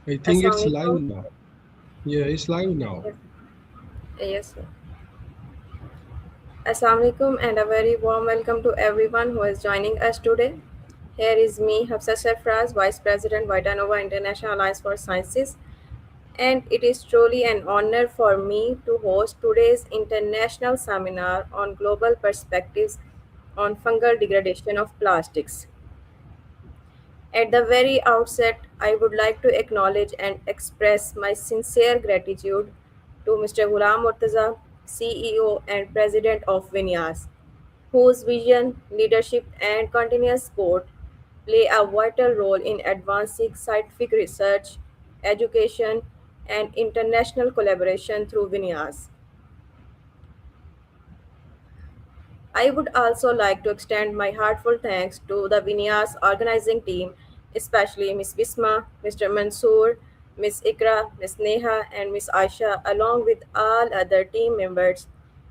I think it's live Assalamualaikum. now. Yeah, it's live now. Yes, yes, sir. Assalamualaikum and a very warm welcome to everyone who is joining us today. Here is me, Hafsa Sarfraz, Vice President, Vitanova International Alliance for Sciences, and it is truly an honor for me to host today's international seminar on global perspectives on fungal degradation of plastics. At the very outset, I would like to acknowledge and express my sincere gratitude to Mr. Ghulam Murtaza, CEO and President of Vinyas, whose vision, leadership, and continuous support play a vital role in advancing scientific research, education, and international collaboration through Vinyas. I would also like to extend my heartfelt thanks to the Vinyas organizing team, especially Ms. Bisma, Mr. Mansoor, Ms. Ikra, Ms. Neha, and Ms. Aisha, along with all other team members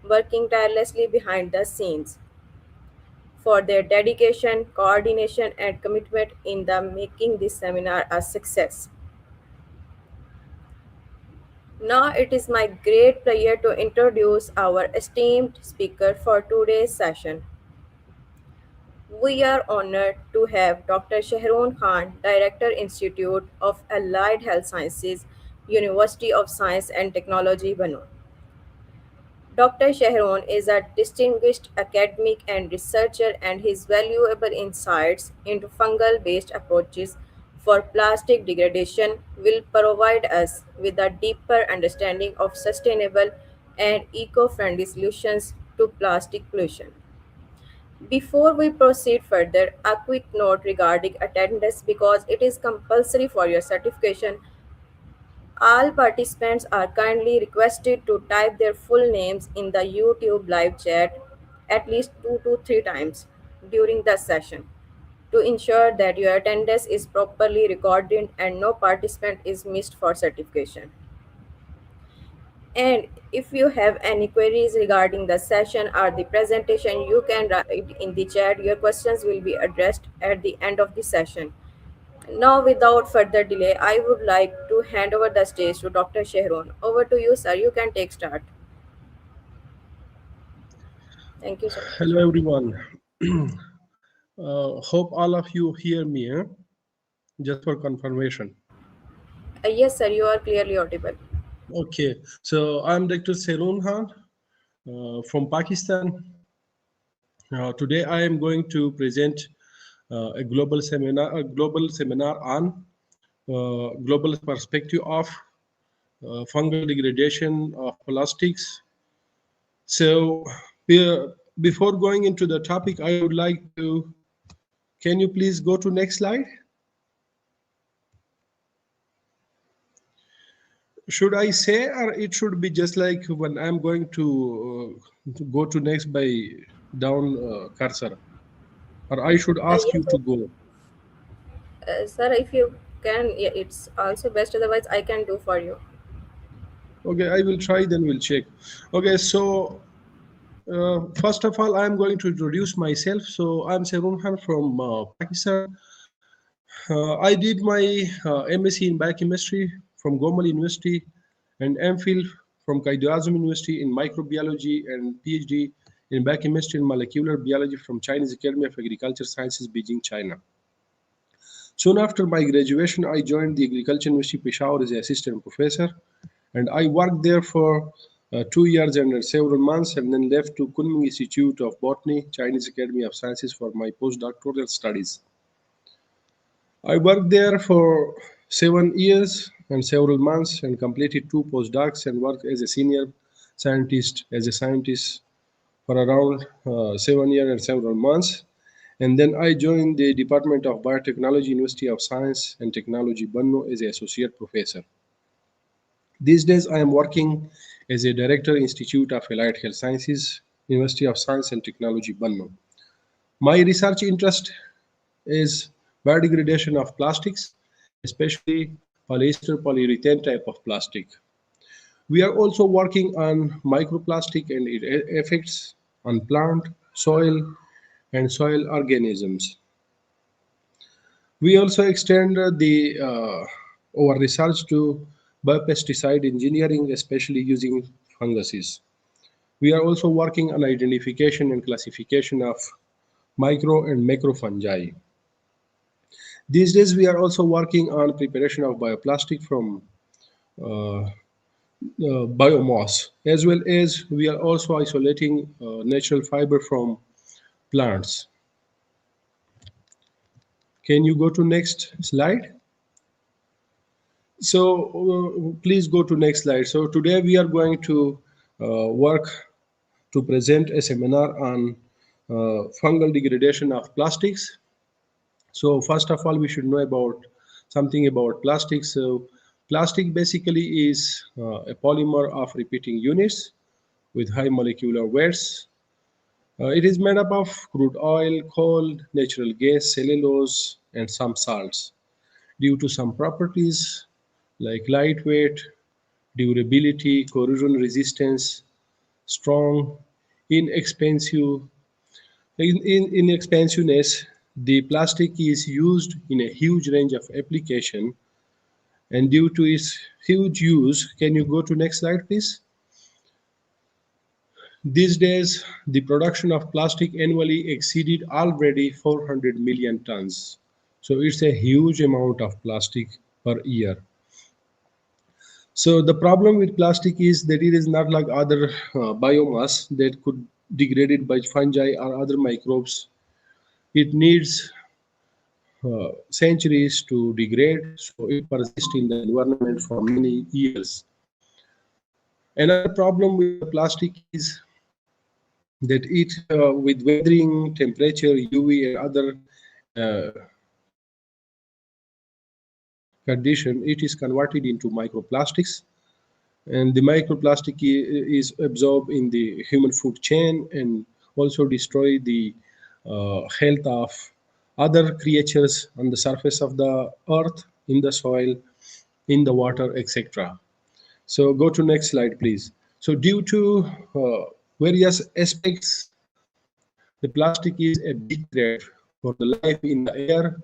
working tirelessly behind the scenes for their dedication, coordination, and commitment in the making this seminar a success. Now it is my great pleasure to introduce our esteemed speaker for today's session. We are honored to have Dr. Sehroon Khan, Director Institute of Allied Health Sciences, University of Science and Technology, Bangalore. Dr. Sehroon is a distinguished academic and researcher, and his valuable insights into fungal based approaches for plastic degradation will provide us with a deeper understanding of sustainable and eco friendly solutions to plastic pollution. Before we proceed further, a quick note regarding attendance because it is compulsory for your certification. All participants are kindly requested to type their full names in the YouTube live chat at least 2 to 3 times during the session to ensure that your attendance is properly recorded and no participant is missed for certification. And if you have any queries regarding the session or the presentation, you can write in the chat. Your questions will be addressed at the end of the session. Now, without further delay, I would like to hand over the stage to Dr. Shehroon. Over to you, sir. You can take start. Thank you so much. Hello, everyone. Hope all of you hear me, just for confirmation. Yes, sir. You are clearly audible. Okay, so I'm Dr. Sehroon Khan from Pakistan. Today I am going to present a global seminar on global perspective of fungal degradation of plastics. So, before going into the topic, I would like to. Can you please go to next slide? Should I say, or it should be just like when I'm going to go to next by down cursor, or I should ask Yes, you sir. to go? Sir, if you can, yeah, it's also best. Otherwise, I can do for you. Okay, I will try. Then we'll check. Okay, so first of all, I'm going to introduce myself. So I'm Sehroon Khan from Pakistan. I did my MSc in biochemistry from Gomal University and MPhil from Quaid Azam University in microbiology and PhD in biochemistry and molecular biology from Chinese Academy of Agriculture Sciences, Beijing, China. Soon after my graduation, I joined the Agriculture University Peshawar as an assistant professor, and I worked there for 2 years and several months, and then left to Kunming Institute of Botany, Chinese Academy of Sciences for my postdoctoral studies. I worked there for 7 years and several months and completed two postdocs and worked as a senior scientist for around 7 years and several months. And then I joined the Department of Biotechnology, University of Science and Technology, Banno, as an associate professor. These days, I am working as a director, Institute of Allied Health Sciences, University of Science and Technology, Banno. My research interest is biodegradation of plastics, especially polyester polyurethane type of plastic. We are also working on microplastic and its effects on plant, soil, and soil organisms. We also extend the our research to biopesticide engineering, especially using funguses. We are also working on identification and classification of micro and macro fungi. These days, we are also working on preparation of bioplastic from biomass, as well as we are also isolating natural fiber from plants. Can you go to next slide? So please go to next slide. So today we are going to work to present a seminar on fungal degradation of plastics. So first of all, we should know about something about plastic. So plastic basically is a polymer of repeating units with high molecular weights. It is made up of crude oil, coal, natural gas, cellulose, and some salts. Due to some properties like lightweight, durability, corrosion resistance, strong, inexpensive, inexpensiveness, the plastic is used in a huge range of application. And due to its huge use, can you go to next slide, please? These days, the production of plastic annually exceeded already 400 million tons. So it's a huge amount of plastic per year. So the problem with plastic is that it is not like other biomass that could degraded by fungi or other microbes. It needs centuries to degrade, so it persists in the environment for many years. Another problem with the plastic is that it, with weathering, temperature, UV, and other uh, condition, it is converted into microplastics, and the microplastic is absorbed in the human food chain and also destroy the health of other creatures on the surface of the earth, in the soil, in the water, etc. So go to next slide, please. So due to various aspects, the plastic is a big threat for the life in the air,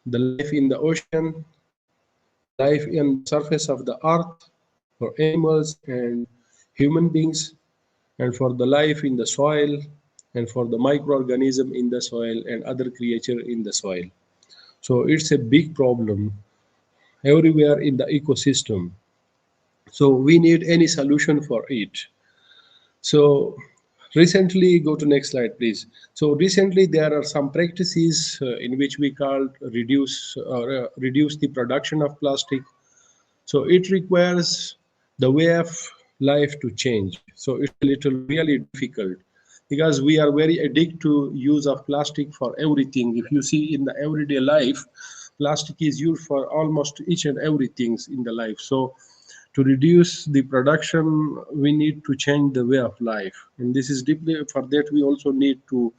the life in the ocean, the life on the surface of the earth, for animals and human beings, and for the life in the soil, and for the microorganism in the soil and other creature in the soil. So it's a big problem everywhere in the ecosystem. So we need any solution for it. So recently, go to next slide, please. So recently, there are some practices in which we call reduce the production of plastic. So it requires the way of life to change. So it's a little really difficult because we are very addicted to use of plastic for everything. If you see in the everyday life, plastic is used for almost each and everything in the life. So to reduce the production, we need to change the way of life. And this is deeply, for that we also need to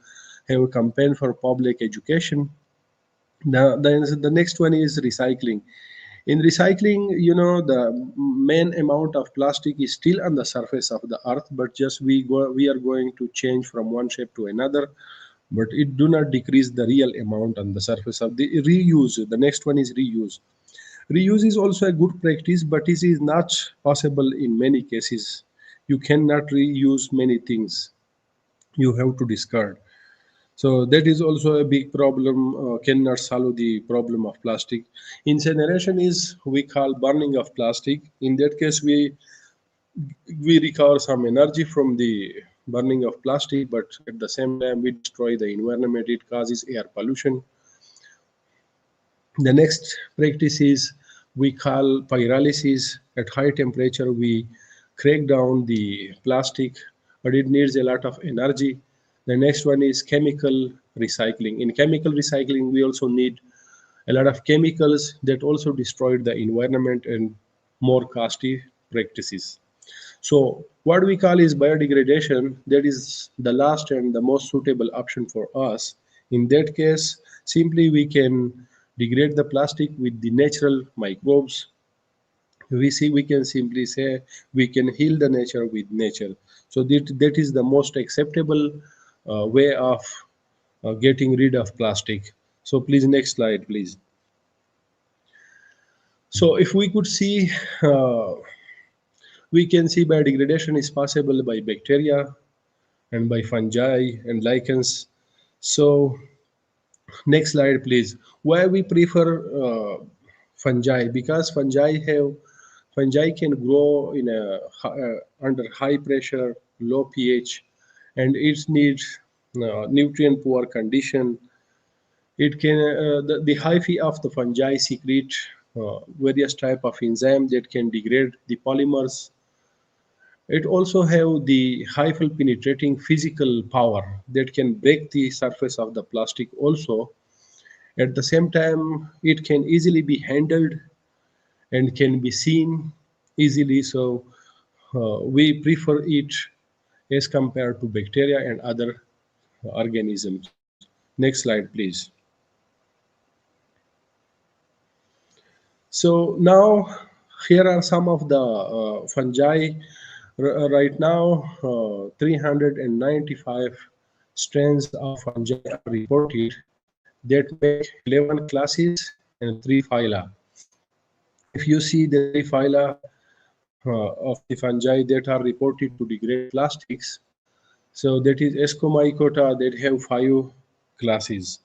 have a campaign for public education. The next one is recycling. In recycling, the main amount of plastic is still on the surface of the earth, but just we are going to change from one shape to another, but it do not decrease the real amount on the surface of the reuse. The next one is reuse. Reuse is also a good practice, but it is not possible in many cases. You cannot reuse many things. You have to discard. So that is also a big problem, cannot solve the problem of plastic. Incineration is we call burning of plastic. In that case, we recover some energy from the burning of plastic, but at the same time we destroy the environment. It causes air pollution. The next practice is we call pyrolysis. At high temperature, we crack down the plastic, but it needs a lot of energy. The next one is chemical recycling. In chemical recycling, we also need a lot of chemicals that also destroyed the environment and more costly practices. So what we call is biodegradation. That is the last and the most suitable option for us. In that case, simply we can degrade the plastic with the natural microbes. We can simply say we can heal the nature with nature. So that is the most acceptable way of getting rid of plastic. So please next slide, please. So if we could see, uh, we can see biodegradation is possible by bacteria and by fungi and lichens. So next slide, please. Why we prefer fungi? Because fungi can grow in under high pressure, low pH, and it needs nutrient poor condition. It can the hyphae of the fungi secrete various type of enzyme that can degrade the polymers. It also have the hyphal penetrating physical power that can break the surface of the plastic also. At the same time, it can easily be handled and can be seen easily. So we prefer it as compared to bacteria and other organisms. Next slide, please. So now here are some of the fungi. Right now, 395 strains of fungi are reported that make 11 classes and 3 phyla. If you see the 3 phyla of the fungi that are reported to degrade plastics, so that is Escomycota that have 5 classes,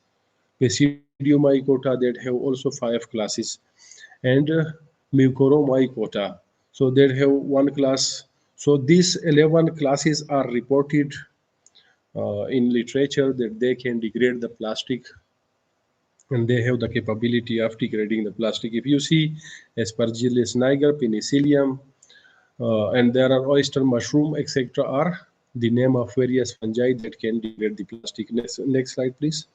Pseudomycota that have also 5 classes, and Mucoromycota. So they have one class. So these 11 classes are reported in literature that they can degrade the plastic and they have the capability of degrading the plastic. If you see Aspergillus niger, Penicillium, and there are oyster mushroom, etc., are the name of various fungi that can degrade the plastic. Next slide, please.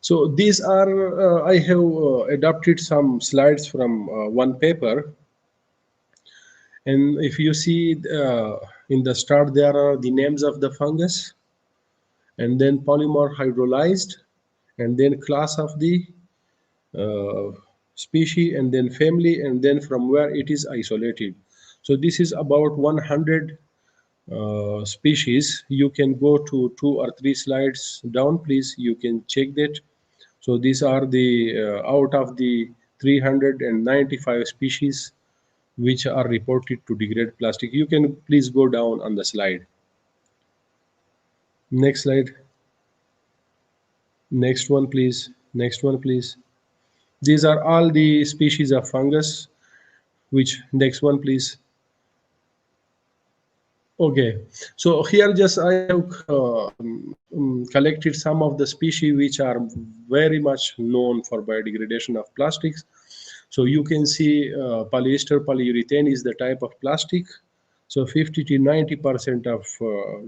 So these are, I have adapted some slides from one paper. And if you see in the start, there are the names of the fungus, and then polymer hydrolyzed, and then class of the uh, species, and then family, and then from where it is isolated. So this is about 100 species. You can go to 2 or 3 slides down, please. You can check that. So these are the out of the 395 species which are reported to degrade plastic. You can please go down on the slide. Next slide. Next one, please. Next one, please. These are all the species of fungus. Which next one, please. Okay, so here just I have collected some of the species which are very much known for biodegradation of plastics. So you can see polyester polyurethane is the type of plastic. So 50 to 90% of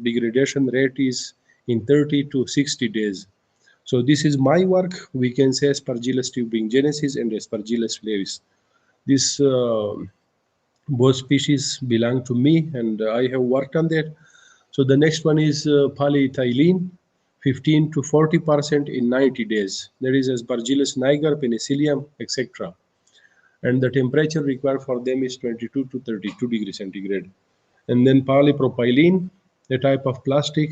degradation rate is in 30 to 60 days. So this is my work. We can say Aspergillus tuberculosis and Aspergillus flavis. This both species belong to me, and I have worked on that. So the next one is polyethylene, 15 to 40% in 90 days. That is Aspergillus niger, Penicillium, etc. And the temperature required for them is 22 to 32 degrees centigrade. And then polypropylene, a type of plastic,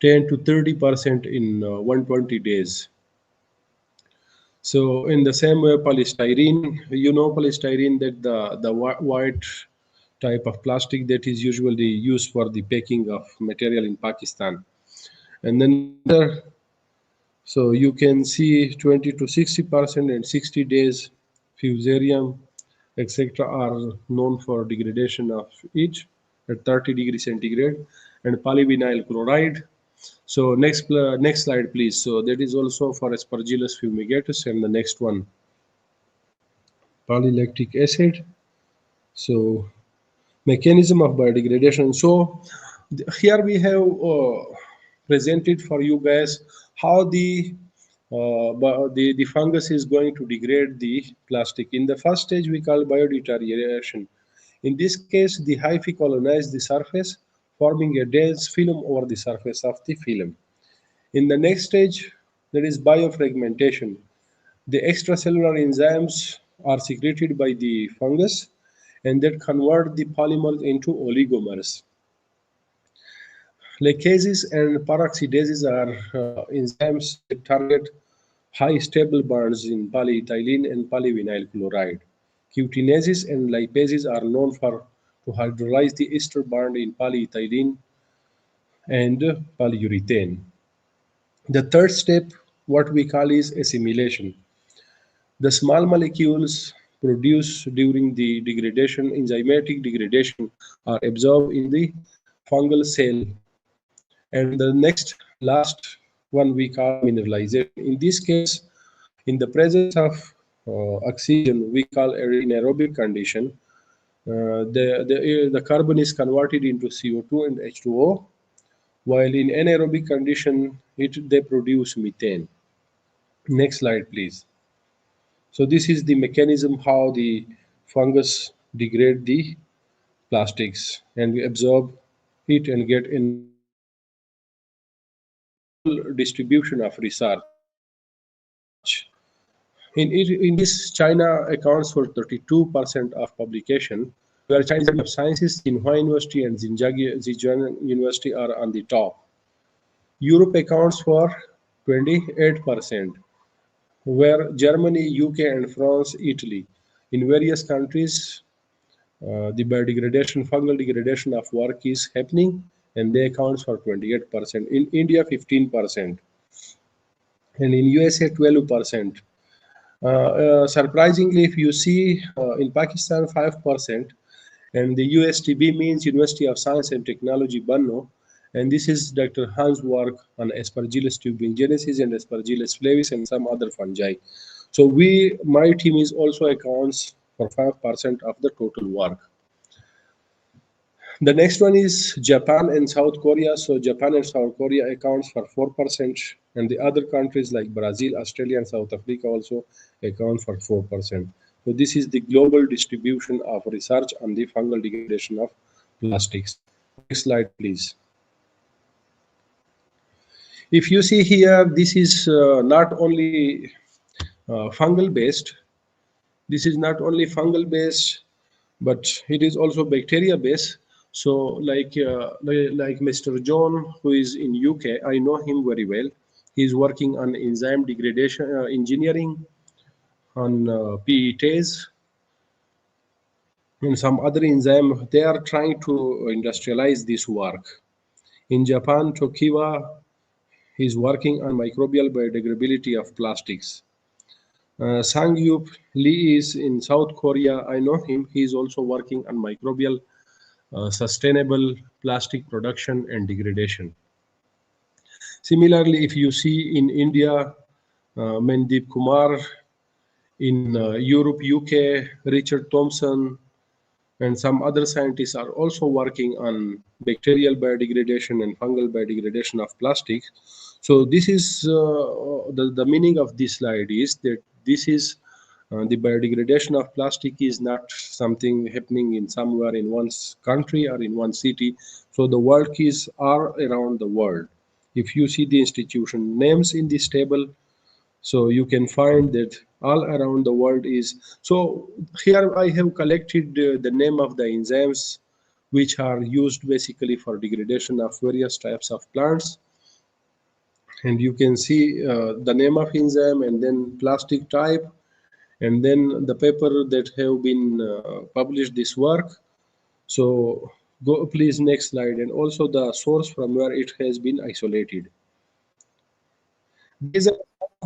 10 to 30% in 120 days. So in the same way, polystyrene, you know polystyrene, that the white type of plastic that is usually used for the packing of material in Pakistan. And then another, so you can see 20 to 60% and 60 days, fusarium, etc. are known for degradation of each at 30 degrees centigrade, and polyvinyl chloride. So next slide, please. So that is also for Aspergillus fumigatus, and the next one, polylactic acid. So mechanism of biodegradation. So here we have presented for you guys how the fungus is going to degrade the plastic. In the first stage, we call biodeterioration. In this case, the hyphae colonize the surface, forming a dense film over the surface of the film. In the next stage, there is biofragmentation. The extracellular enzymes are secreted by the fungus and that convert the polymers into oligomers. Lacases and peroxidases are enzymes that target high stable bonds in polyethylene and polyvinyl chloride. Cutinases and lipases are known for to hydrolyze the ester bond in polyethylene and polyurethane. The third step, what we call is assimilation. The small molecules produced during the degradation, enzymatic degradation, are absorbed in the fungal cell. And the next, last one we call mineralization. In this case, in the presence of oxygen, we call in aerobic condition, the carbon is converted into CO2 and H2O, while in anaerobic condition, they produce methane. Next slide, please. So this is the mechanism how the fungus degrade the plastics and we absorb it and get energy. So this is the global distribution of research. In this, China accounts for 32% of publication, where Chinese Academy of Sciences, Tsinghua University, and Zhejiang University are on the top. Europe accounts for 28%, where Germany, UK, and France, Italy. In various countries, the biodegradation, fungal degradation of work is happening, and they accounts for 28%. In India, 15%, and in USA, 12%. Surprisingly, if you see in Pakistan, 5%, and the USTB means University of Science and Technology, Banno, and this is Dr. Hans' work on Aspergillus tuberculosis and Aspergillus flavis and some other fungi. So my team is also accounts for 5% of the total work. The next one is Japan and South Korea. So Japan and South Korea accounts for 4%, and the other countries like Brazil, Australia, and South Africa also account for 4%. So this is the global distribution of research on the fungal degradation of plastics. Next slide, please. If you see here, this is not only fungal based. This is not only fungal based, but it is also bacteria based. So like Mr. John, who is in UK, I know him very well. He's working on enzyme degradation engineering, on PETase and some other enzyme. They are trying to industrialize this work. In Japan, Tokiwa is working on microbial biodegradability of plastics. Sang-yup Lee is in South Korea. I know him. He is also working on microbial sustainable plastic production and degradation. Similarly, if you see in India, Mandeep Kumar, in Europe, UK, Richard Thompson, and some other scientists are also working on bacterial biodegradation and fungal biodegradation of plastic. So this is the meaning of this slide is that this is the biodegradation of plastic is not something happening in somewhere in one country or in one city. So the work is all around the world. If you see the institution names in this table, so you can find that all around the world is. So here I have collected the name of the enzymes which are used basically for degradation of various types of plants, and you can see the name of enzyme and then plastic type and then the paper that have been published this work. So go please next slide, and also the source from where it has been isolated. These are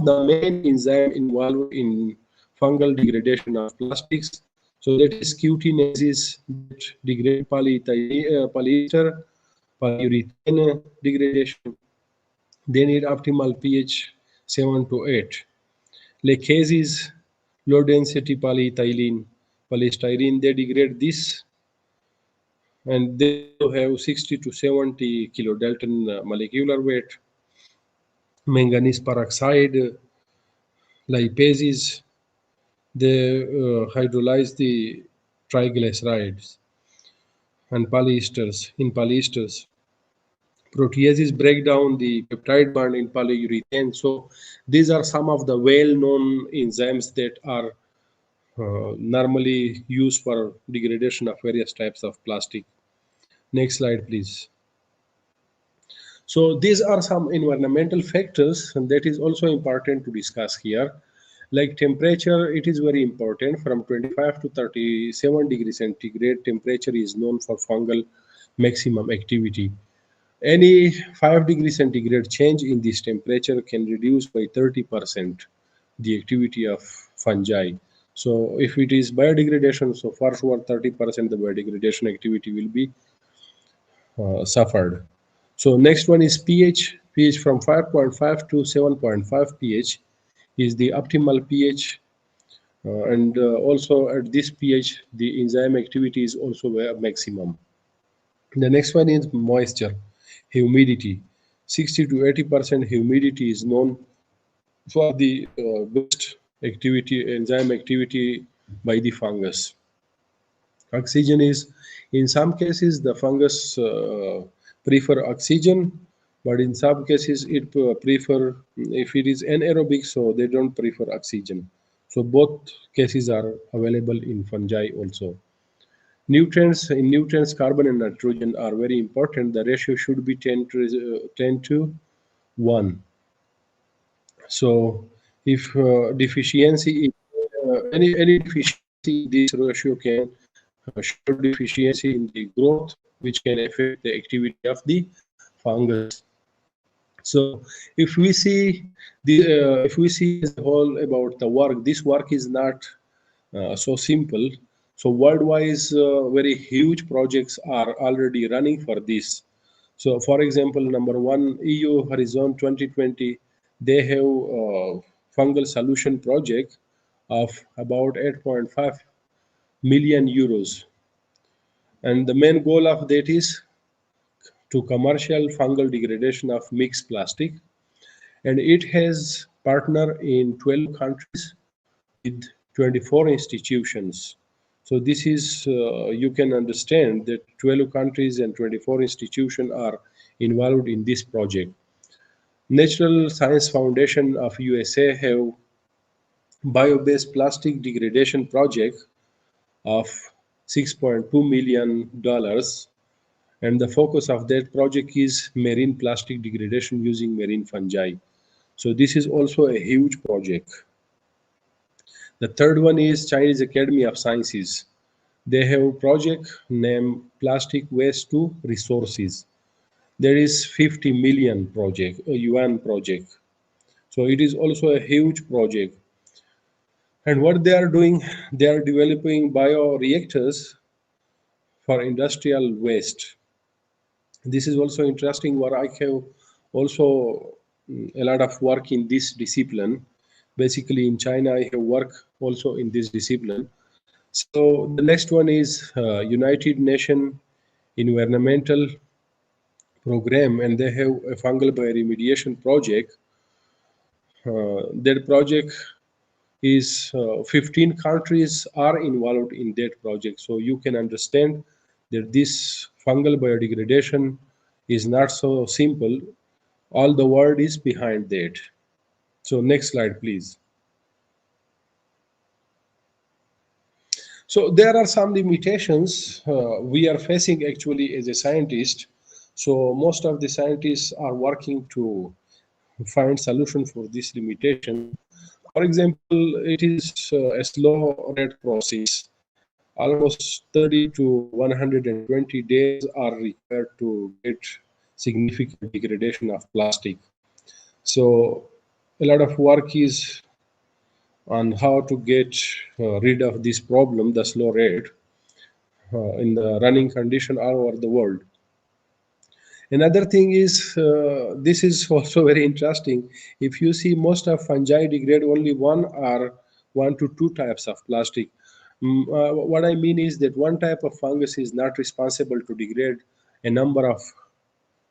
the main enzyme involved in fungal degradation of plastics. So that is cutinases that degrade polyester, polyurethane degradation. They need optimal pH 7 to 8. Lacases, low density polyethylene, polystyrene, they degrade this, and they also have 60 to 70 kilodalton molecular weight. Manganese peroxide, lipases, they hydrolyze the triglycerides and polyesters. In polyesters, proteases break down the peptide bond in polyurethane. So these are some of the well-known enzymes that are normally used for degradation of various types of plastic. Next slide, please. So these are some environmental factors, and that is also important to discuss here. Like temperature, it is very important. From 25 to 37 degrees centigrade, temperature is known for fungal maximum activity. Any 5 degrees centigrade change in this temperature can reduce by 30% the activity of fungi. So if it is biodegradation, so for sure 30% the biodegradation activity will be suffered. So next one is pH. pH from 5.5 to 7.5 pH is the optimal pH, and also at this pH the enzyme activity is also maximum. The next one is moisture, humidity. 60 to 80% humidity is known for the best activity, enzyme activity by the fungus. Oxygen is, in some cases, the fungus prefer oxygen, but in some cases it prefer, if it is anaerobic, so they don't prefer oxygen. So both cases are available in fungi also. Nutrients, in nutrients, carbon and nitrogen are very important. The ratio should be 10 to 1. So if deficiency, any deficiency in this ratio can show deficiency in the growth, which can affect the activity of the fungus. So if we see as a whole about the work, this work is not so simple. So worldwide, very huge projects are already running for this. So, for example, number one, EU Horizon 2020, they have a fungal solution project of about 8.5 million euros, and the main goal of that is to commercial fungal degradation of mixed plastic, and it has partner in 12 countries with 24 institutions. So this is, you can understand that 12 countries and 24 institutions are involved in this project. Natural Science Foundation of USA have bio-based plastic degradation project of $6.2 million, and the focus of that project is marine plastic degradation using marine fungi. So this is also a huge project. The third one is Chinese Academy of Sciences. They have a project named Plastic Waste to Resources. There is 50 million project, a yuan project. So it is also a huge project. And what they are doing, they are developing bioreactors for industrial waste. This is also interesting where I have also a lot of work in this discipline. Basically in China, I have work also in this discipline. So the next one is United Nations Environmental Program, and they have a fungal bioremediation project. That project is 15 countries are involved in that project. So you can understand that this fungal biodegradation is not so simple. All the world is behind that. So next slide, please. So there are some limitations we are facing actually as a scientist. So most of the scientists are working to find solution for these limitations. For example, it is a slow rate process. Almost 30 to 120 days are required to get significant degradation of plastic. So a lot of work is on how to get rid of this problem, the slow rate, in the running condition all over the world. Another thing is, this is also very interesting. If you see, most of fungi degrade only one or one to two types of plastic. What I mean is that one type of fungus is not responsible to degrade a number of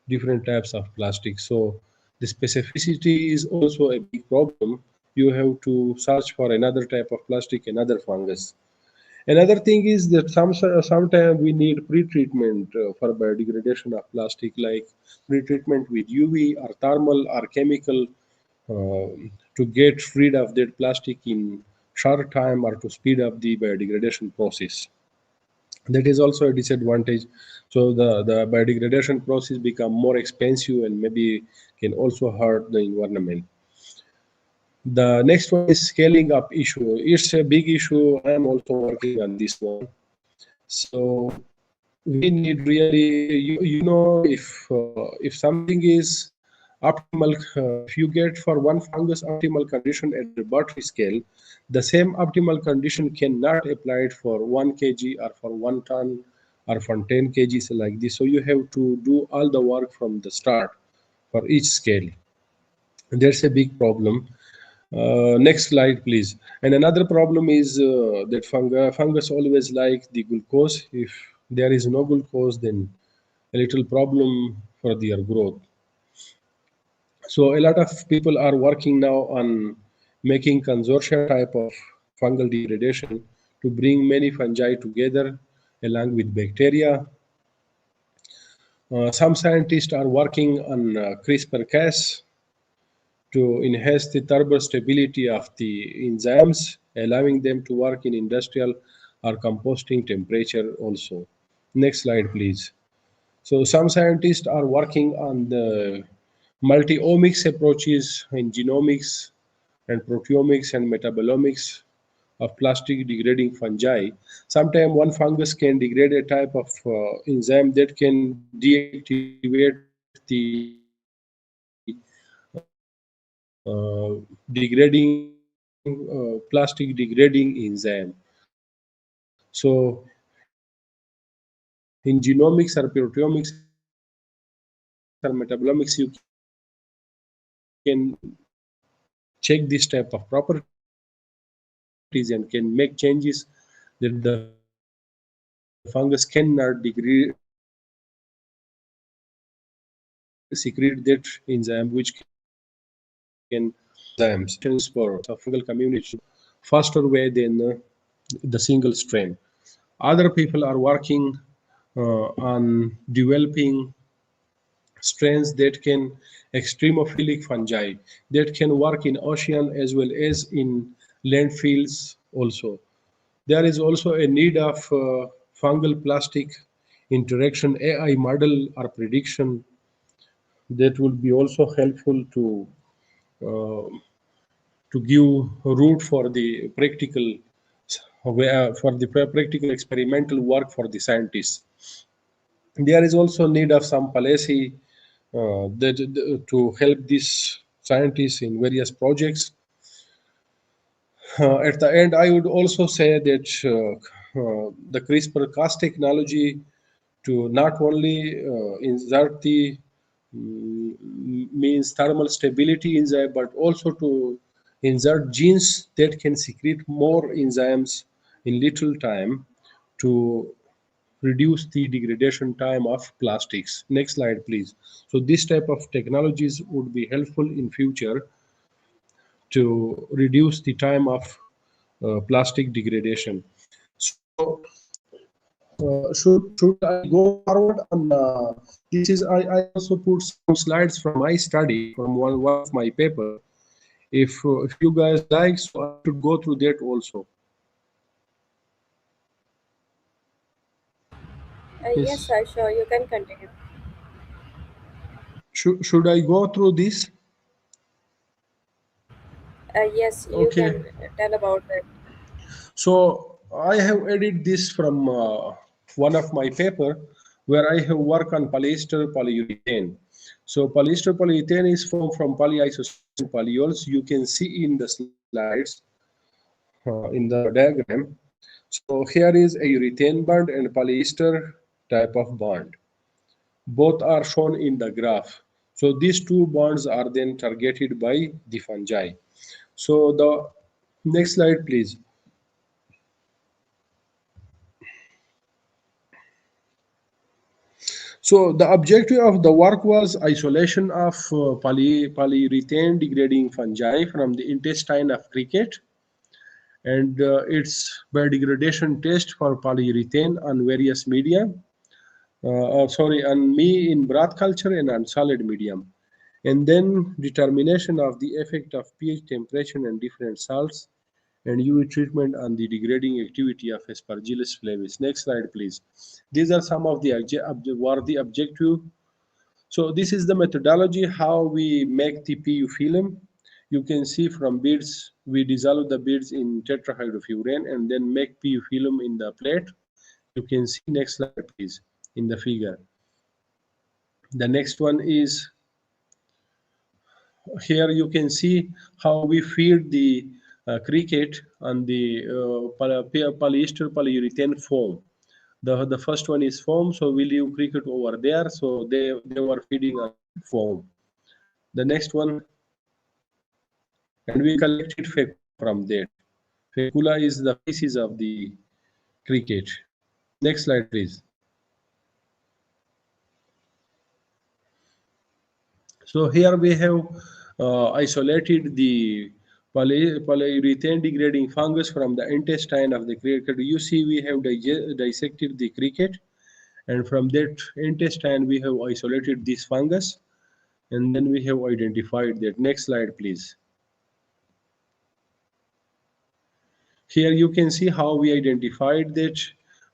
different types of plastic. So the specificity is also a big problem. You have to search for another type of plastic, another fungus. Another thing is that sometimes we need pre-treatment for biodegradation of plastic, like pre-treatment with UV or thermal or chemical, to get rid of that plastic in short time or to speed up the biodegradation process. That is also a disadvantage. So the biodegradation process become more expensive and maybe can also hurt the environment. The next one is scaling up issue. It's a big issue. I am also working on this one. So we need really, you know, if something is optimal, if you get for one fungus optimal condition at laboratory scale, the same optimal condition cannot apply it for 1 kg or for 1 ton or for 10 kgs like this. So you have to do all the work from the start for each scale. That's a big problem. Next slide, please. And another problem is that fungus always like the glucose. If there is no glucose, then a little problem for their growth. So a lot of people are working now on making consortium type of fungal degradation to bring many fungi together along with bacteria. Some scientists are working on CRISPR-Cas to enhance the thermostability of the enzymes, allowing them to work in industrial or composting temperature also. Next slide, please. So some scientists are working on the multi-omics approaches in genomics and proteomics and metabolomics of plastic degrading fungi. Sometimes one fungus can degrade a type of enzyme that can deactivate the plastic degrading enzyme. So in genomics or proteomics or metabolomics, you can check this type of properties and can make changes that the fungus cannot secrete that enzyme which can enzymes for fungal community faster way than the single strain. Other people are working on developing strains that can extremophilic fungi that can work in ocean as well as in landfills also. There is also a need of fungal plastic interaction AI model or prediction that will be also helpful uh, to give route for the practical for the practical experimental work for the scientists. There is also need of some policy to help these scientists in various projects. At the end, I would also say that the CRISPR-Cas technology to not only insert the means thermal stability enzyme, but also to insert genes that can secrete more enzymes in little time to reduce the degradation time of plastics. Next slide, please. So this type of technologies would be helpful in future to reduce the time of plastic degradation. So should I go forward on this is I also put some slides from my study from one of my paper. If you guys like, so I should go through that also. Yes, Yes. sir, sure, you can continue. Should I go through this? Yes, you can Okay. tell about that. So I have edited this from one of my paper where I have worked on polyester polyurethane. So polyester polyurethane is formed from polyisocyanate and polyols. You can see in the slides in the diagram. So here is a urethane bond and polyester type of bond. Both are shown in the graph. So these two bonds are then targeted by the fungi. So the next slide, please. So the objective of the work was isolation of polyurethane degrading fungi from the intestine of cricket and its biodegradation test for polyurethane on various media. Sorry, on me in broth culture and on solid medium. And then determination of the effect of pH temperature and different salts and UV treatment on the degrading activity of Aspergillus flavus. Next slide, please. These are some of the worthy objective. So this is the methodology how we make the PU film. You can see from beads, we dissolve the beads in tetrahydrofuran and then make PU film in the plate. You can see next slide, please, in the figure. The next one is here you can see how we feed the cricket on the polyester polyurethane foam. The first one is foam, so we leave cricket over there, so they were feeding on foam. The next one, and we collected fecula from that. Fecula is the feces of the cricket. Next slide, please. So here we have isolated the polyurethane degrading fungus from the intestine of the cricket. You see we have dissected the cricket, and from that intestine we have isolated this fungus, and then we have identified that. Next slide, please. Here you can see how we identified that.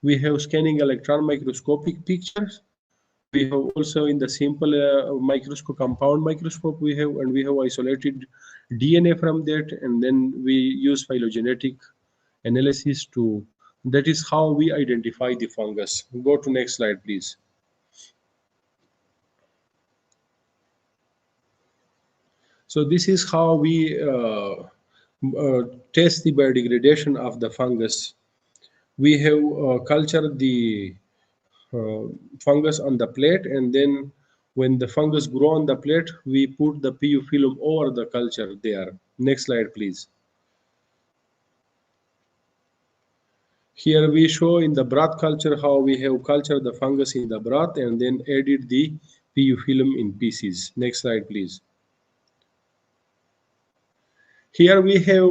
We have scanning electron microscopic pictures. We have also in the simple microscope, compound microscope, we have isolated DNA from that, and then we use phylogenetic analysis to. That is how we identify the fungus. Go to next slide, please. So this is how we test the biodegradation of the fungus. We have cultured the uh, fungus on the plate, and then when the fungus grow on the plate, we put the PU film over the culture there. Next slide, please. Here we show in the broth culture how we have cultured the fungus in the broth and then added the PU film in pieces. Next slide, please. Here we have,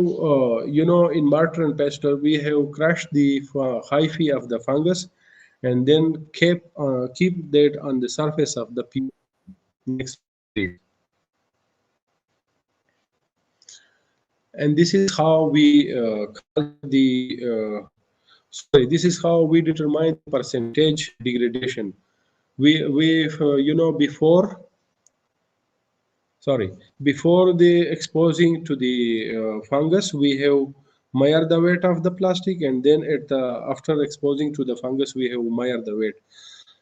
in mortar and pestle, we have crushed the hyphae of the fungus and then keep that on the surface of the PU. Next slide, please. And this is how we culture this is how we determine the percentage degradation. Before, before the exposing to the fungus, we have measured the weight of the plastic, and then after exposing to the fungus, we have measured the weight.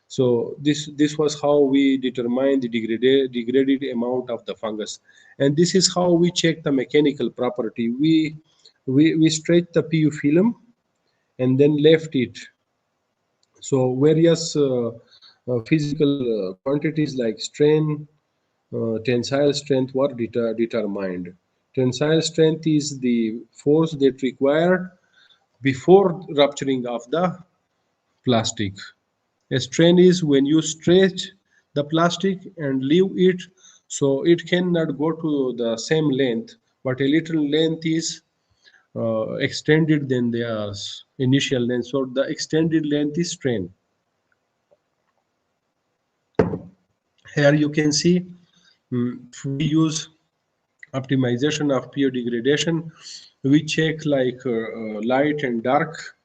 So this was how we determine the degraded amount of the fungus, and this is how we check the mechanical property. We stretch the PU film and then left it. So various physical quantities like strain, tensile strength were determined. Tensile strength is the force that required before rupturing of the plastic. A strain is when you stretch the plastic and leave it, so it cannot go to the same length, but a little length is extended than their initial length. So the extended length is strain. Here you can see we use optimization of PO degradation. We check like light and dark.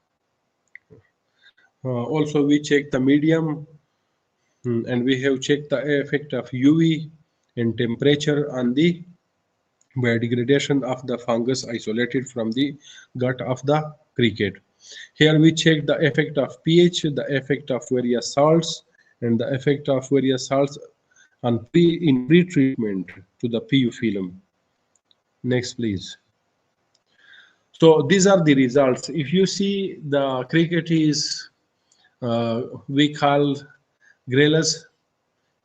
Also we check the medium, and we have checked the effect of UV and temperature on the biodegradation of the fungus isolated from the gut of the cricket. Here we check the effect of pH, the effect of various salts, and the effect of various salts on pre-treatment to the PU film. Next, please. So these are the results. If you see the cricket is we call Grellus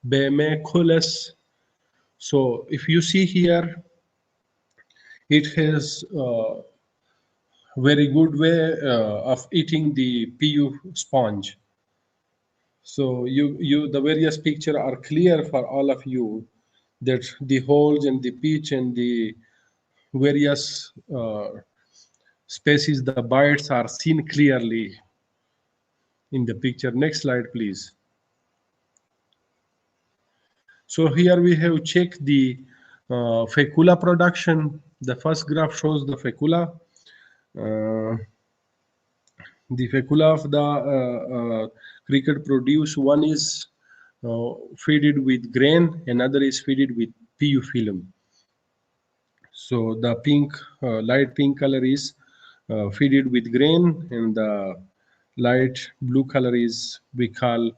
bemeculus. So if you see here, it has very good way of eating the PU sponge. So the various picture are clear for all of you that the holes and the pitch and the various species, the bites are seen clearly in the picture. Next slide, please. So here we have checked the fecula production. The first graph shows the fecula. Uh, the fecula of the cricket produce, one is fed with grain, another is fed with PU film. So the pink, light pink color is fed with grain, and the light blue color is we call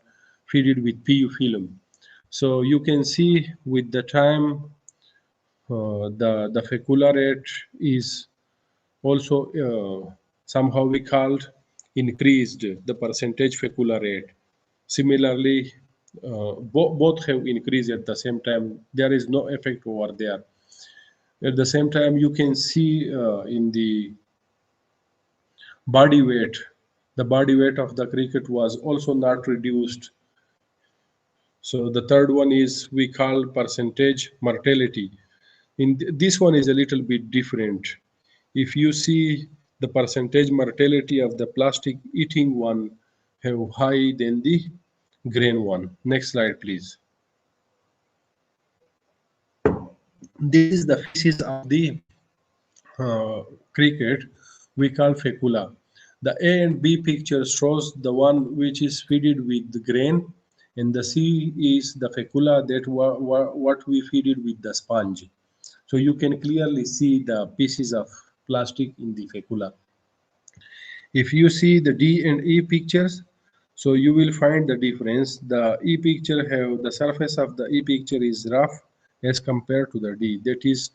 fed with PU film. So you can see with the time, the fecula rate is also somehow we called increased the percentage fecula rate. Similarly, both have increased at the same time. There is no effect over there. At the same time, you can see in the body weight, the body weight of the cricket was also not reduced. So the third one is we call percentage mortality. This one is a little bit different. If you see the percentage mortality of the plastic eating one have high than the grain one. Next slide, please. This is the feces of the cricket we call fecula. The A and B picture shows the one which is fed with the grain, and the C is the fecula that what we feed it with the sponge. So you can clearly see the pieces of plastic in the fecula. If you see the D and E pictures, so you will find the difference. The E picture have the surface of the E picture is rough as compared to the D. That is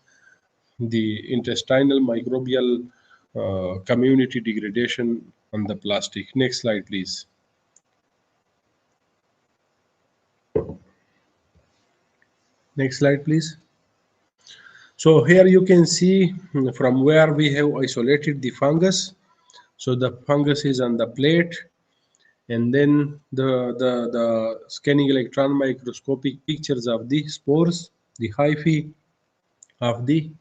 the intestinal microbial community degradation on the plastic. Next slide, please. Next slide, please. So here you can see from where we have isolated the fungus. So the fungus is on the plate, and then the scanning electron microscopic pictures of the spores, the hyphae of the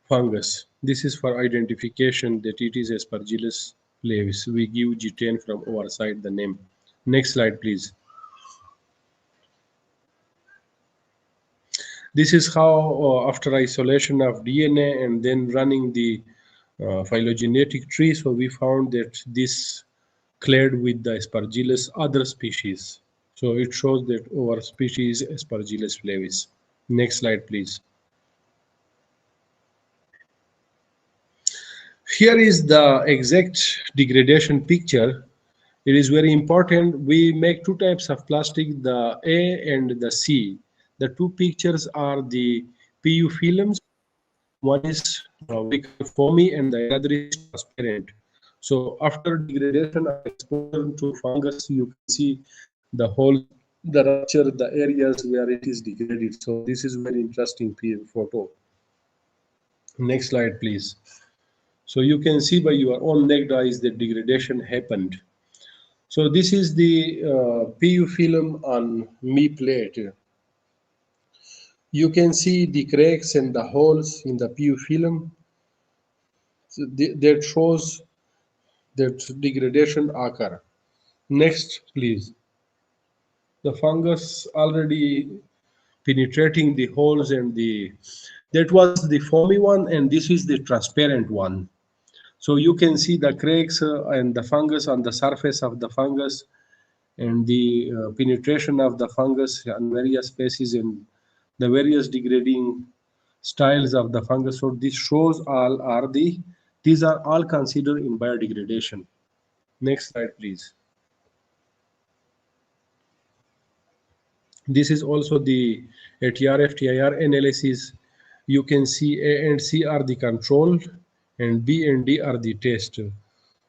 fungus. This is for identification that it is Aspergillus flavus. We give G10 from our side the name. Next slide, please. This is how, after isolation of DNA and then running the phylogenetic tree, so we found that this clade with the Aspergillus other species. So it shows that our species Aspergillus flavus. Next slide, please. Here is the exact degradation picture. It is very important. We make two types of plastic, the A and the C. The two pictures are the PU films. One is we call foamy and the another is transparent. So after degradation or exposure to fungus, you can see the holes, the rupture, the areas where it is degraded. So this is very interesting photo. Next slide, please. So you can see by your own naked eyes that degradation happened. So this is the PU film on me plate. You can see the cracks and the holes in the PU film. So that shows that degradation occur. Next, please. The fungus already penetrating the holes and the that was the foamy one, and this is the transparent one. So you can see the cracks and the fungus on the surface of the fungus and the penetration of the fungus on various species and the various degrading styles of the fungus. So this shows all are the these are all considered in biodegradation. Next slide, please. This is also the ATR-FTIR analysis. You can see A and C are the control and B and D are the test.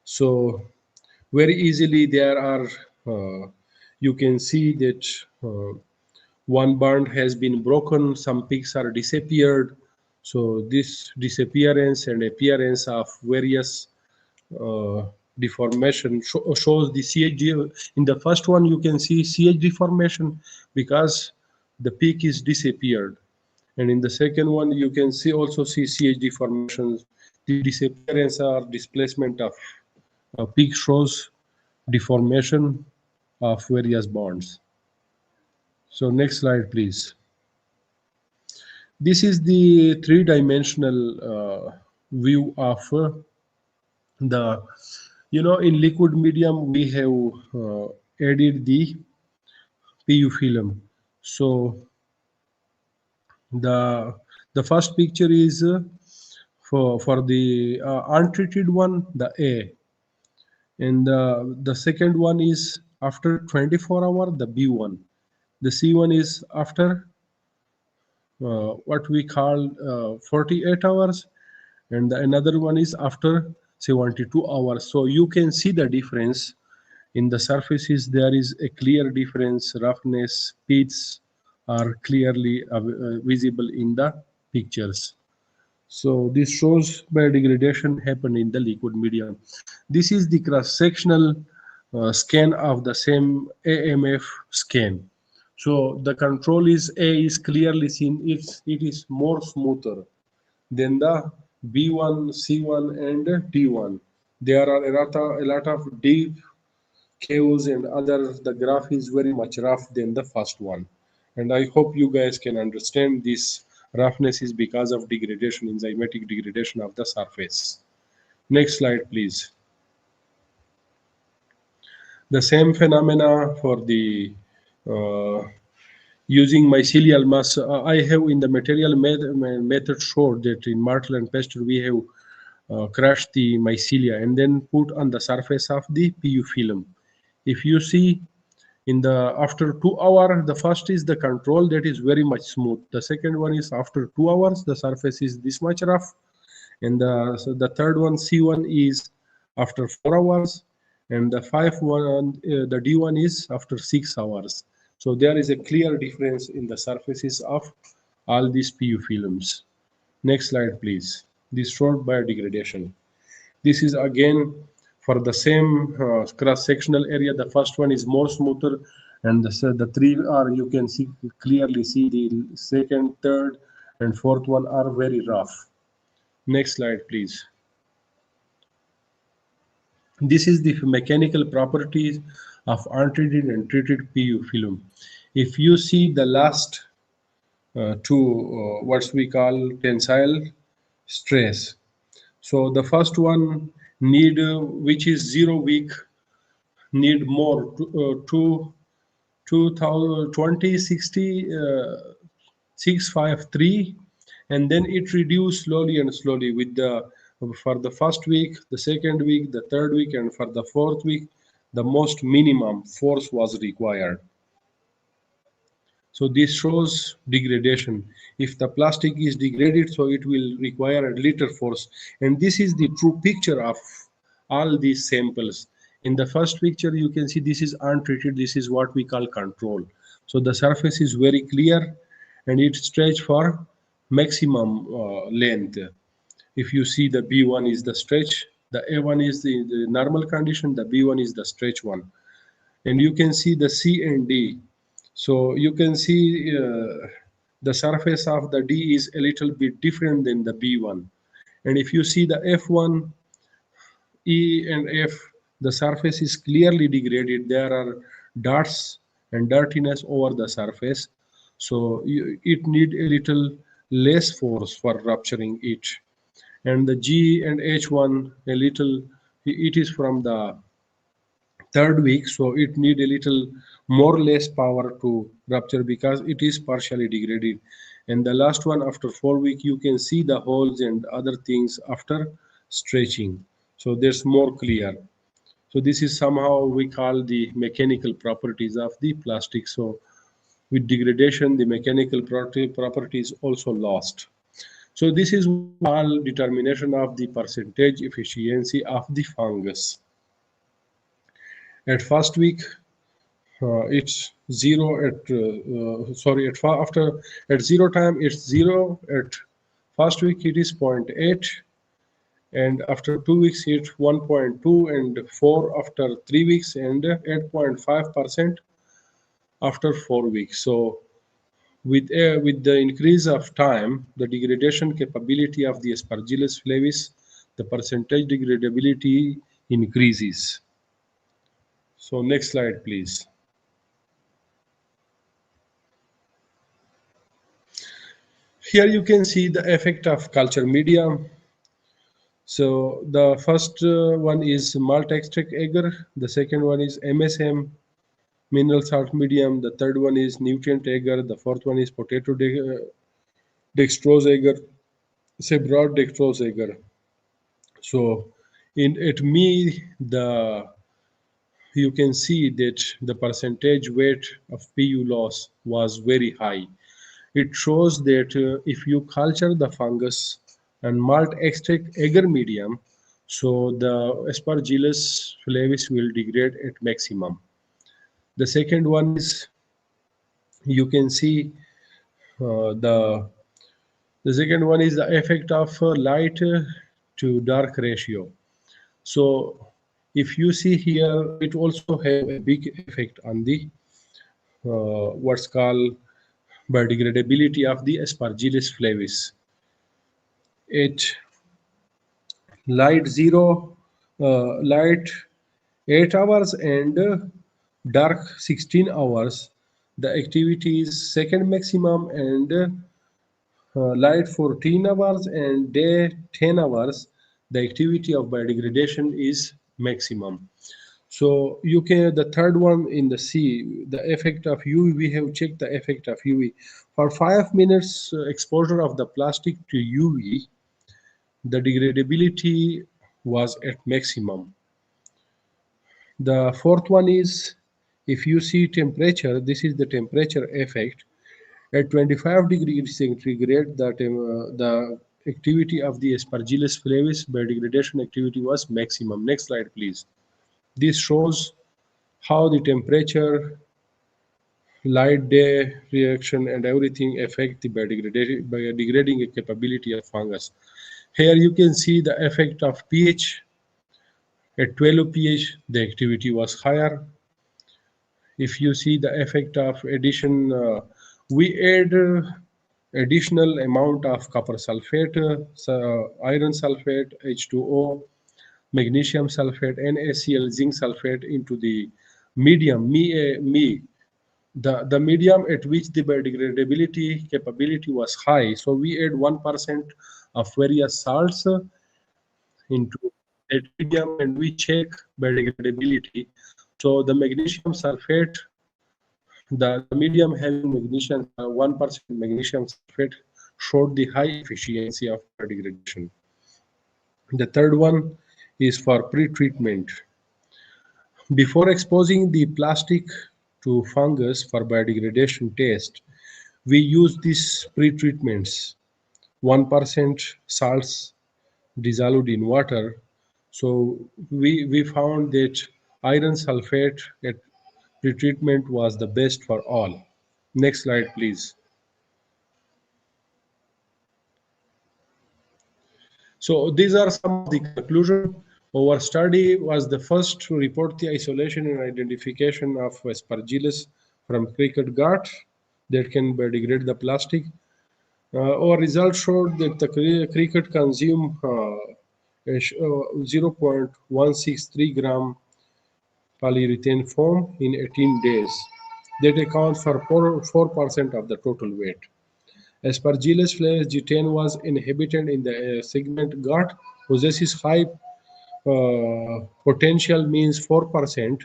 So very easily there are, you can see that one bond has been broken, some peaks are disappeared. So this disappearance and appearance of various uh, deformation shows the CH. In the first one, you can see CH deformation because the peak is disappeared. And in the second one, you can see also see CH deformations. The disappearance or displacement of peak shows deformation of various bonds. So next slide, please. This is the three-dimensional view of The in liquid medium we have added the PU film. So the the first picture is for the untreated one, the A, and the second one is after 24 hour, the B1. The C1 is after what we call 48 hours, and another one is after 72 hours. So you can see the difference in the surfaces. There is a clear difference. Roughness, pits are clearly visible in the pictures. So this shows biodegradation happen in the liquid medium. This is the cross-sectional scan of the same AMF scan. So the control is A is clearly seen. It is more smoother than the B1, C1, and D1. There are a lot of deep caves and other. The graph is very much rough than the first one, and I hope you guys can understand this roughness is because of degradation, enzymatic degradation of the surface. Next slide, please. The same phenomena for the uh, using mycelial mass. I have in the material method showed that in Martel and Pester we have crushed the mycelia and then put on the surface of the PU film. If you see in the after 2 hours, the first is the control, that is very much smooth. The second one is after 2 hours, the surface is this much rough, and the third one, C1, is after 4 hours, and the five one, the D1 is after 6 hours. So there is a clear difference in the surfaces of all these PU films. Next slide, please. This short biodegradation. This is again for the same cross-sectional area. The first one is more smoother, and the three are, you can see clearly see the second, third, and fourth one are very rough. Next slide, please. This is the mechanical properties of untreated and treated PU film. If you see the last two, what we call tensile stress. So the first one need, which is 0 week, need more to 2000 653, and then it reduced slowly and slowly with the for the first week, the second week, the third week, and for the fourth week the most minimum force was required. So this shows degradation. If the plastic is degraded, so it will require a little force. And this is the true picture of all these samples. In the first picture, you can see this is untreated. This is what we call control. So the surface is very clear and it stretch for maximum length. If you see the B1 is the stretch, the A1 is the normal condition, the B1 is the stretch one. And you can see the C and D. So you can see the surface of the D is a little bit different than the B1. And if you see the F1, E, and F, the surface is clearly degraded. There are dots and dirtiness over the surface. So it need a little less force for rupturing it. And the G and H1, a little, it is from the third week, so it need a little more less power to rupture because it is partially degraded. And the last one, after 4 week, you can see the holes and other things after stretching, so there's more clear. So this is somehow we call the mechanical properties of the plastic. So with degradation, the mechanical properties also lost. So this is what we call determination of the percentage efficiency of the fungus. At first week, it's zero. At 0 time it's zero. At first week it is 0.8, and after 2 weeks it's 1.2, and 4 after 3 weeks, and 8.5% after 4 weeks. So with the increase of time, the degradation capability of the Aspergillus flavis, the percentage degradability increases. So next slide, please. Here you can see the effect of culture media. So the first one is malt extract agar. The second one is MSM, mineral salt medium. The third one is nutrient agar. The fourth one is dextrose agar. Say broad dextrose agar. So in at me the you can see that the percentage weight of PU loss was very high. It shows that if you culture the fungus and malt extract agar medium, so the Aspergillus flavis will degrade at maximum. The second one is you can see the second one is the effect of light to dark ratio. So if you see here, it also have a big effect on the what's called biodegradability of the Aspergillus flavis. It light 0, light 8 hours and dark 16 hours. The activity is second maximum and light 14 hours and day 10 hours. The activity of biodegradation is maximum. So you can the third one in the C, the effect of UV. We have checked the effect of UV for 5 minutes. Exposure of the plastic to UV, the degradability was at maximum. The fourth one is if you see temperature, this is the temperature effect. At 25 degrees centigrade, the activity of the Aspergillus flavis biodegradation activity was maximum. Next slide, please. This shows how the temperature, light day reaction, and everything affect the biodegrading capability of fungus. Here you can see the effect of pH. At 12 pH, the activity was higher. If you see the effect of addition, we add additional amount of copper sulfate, iron sulfate, H2O, magnesium sulfate, NaCl, zinc sulfate into the medium, the medium at which the biodegradability capability was high. So we add 1% of various salts into that medium and we check biodegradability. So the magnesium sulfate, the medium having magnesium 1% magnesium sulfate showed the high efficiency of biodegradation. The third one is for pre-treatment. Before exposing the plastic to fungus for biodegradation test, we use these pre-treatments. 1% salts dissolved in water. So we found that iron sulfate at pretreatment was the best for all. Next slide, please. So these are some of the conclusion. Our study was the first to report the isolation and identification of Aspergillus from cricket gut that can biodegrade the plastic. Our results showed that the cricket consume 0.163 gram polyurethane foam in 18 days. That accounts for 4% of the total weight. Aspergillus flavis G10 was inhabited in the segment gut, possesses high potential means 4%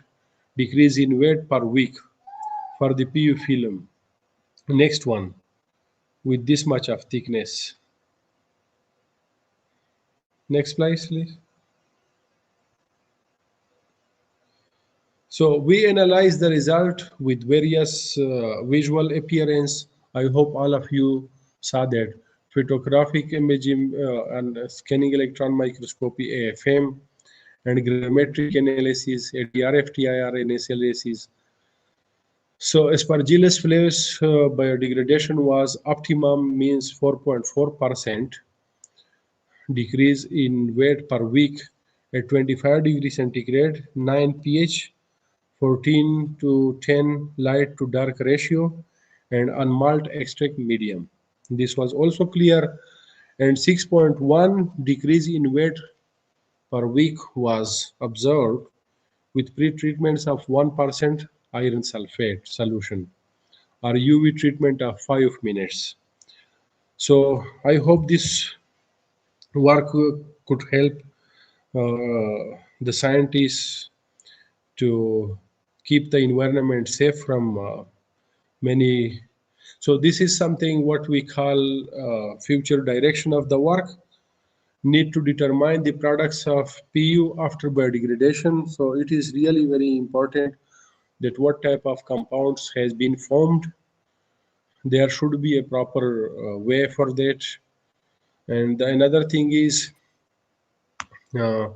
decrease in weight per week for the PU film. Next one with this much of thickness. Next slide, please. So we analyze the result with various visual appearance. I hope all of you saw that. Photographic imaging and scanning electron microscopy AFM and gravimetric analysis ADRF TIR NSLACs. So Aspergillus flavis biodegradation was optimum means 4.4% decrease in weight per week at 25 degrees centigrade, 9 pH, 14 to 10 light to dark ratio, and on malt extract medium. This was also clear, and 6.1 decrease in weight per week was observed with pre-treatments of 1% iron sulfate solution or UV treatment of 5 minutes. So I hope this work could help the scientists to keep the environment safe from many. So this is something what we call future direction of the work. Need to determine the products of PU after biodegradation. So it is really very important that what type of compounds has been formed. There should be a proper way for that. And another thing is uh,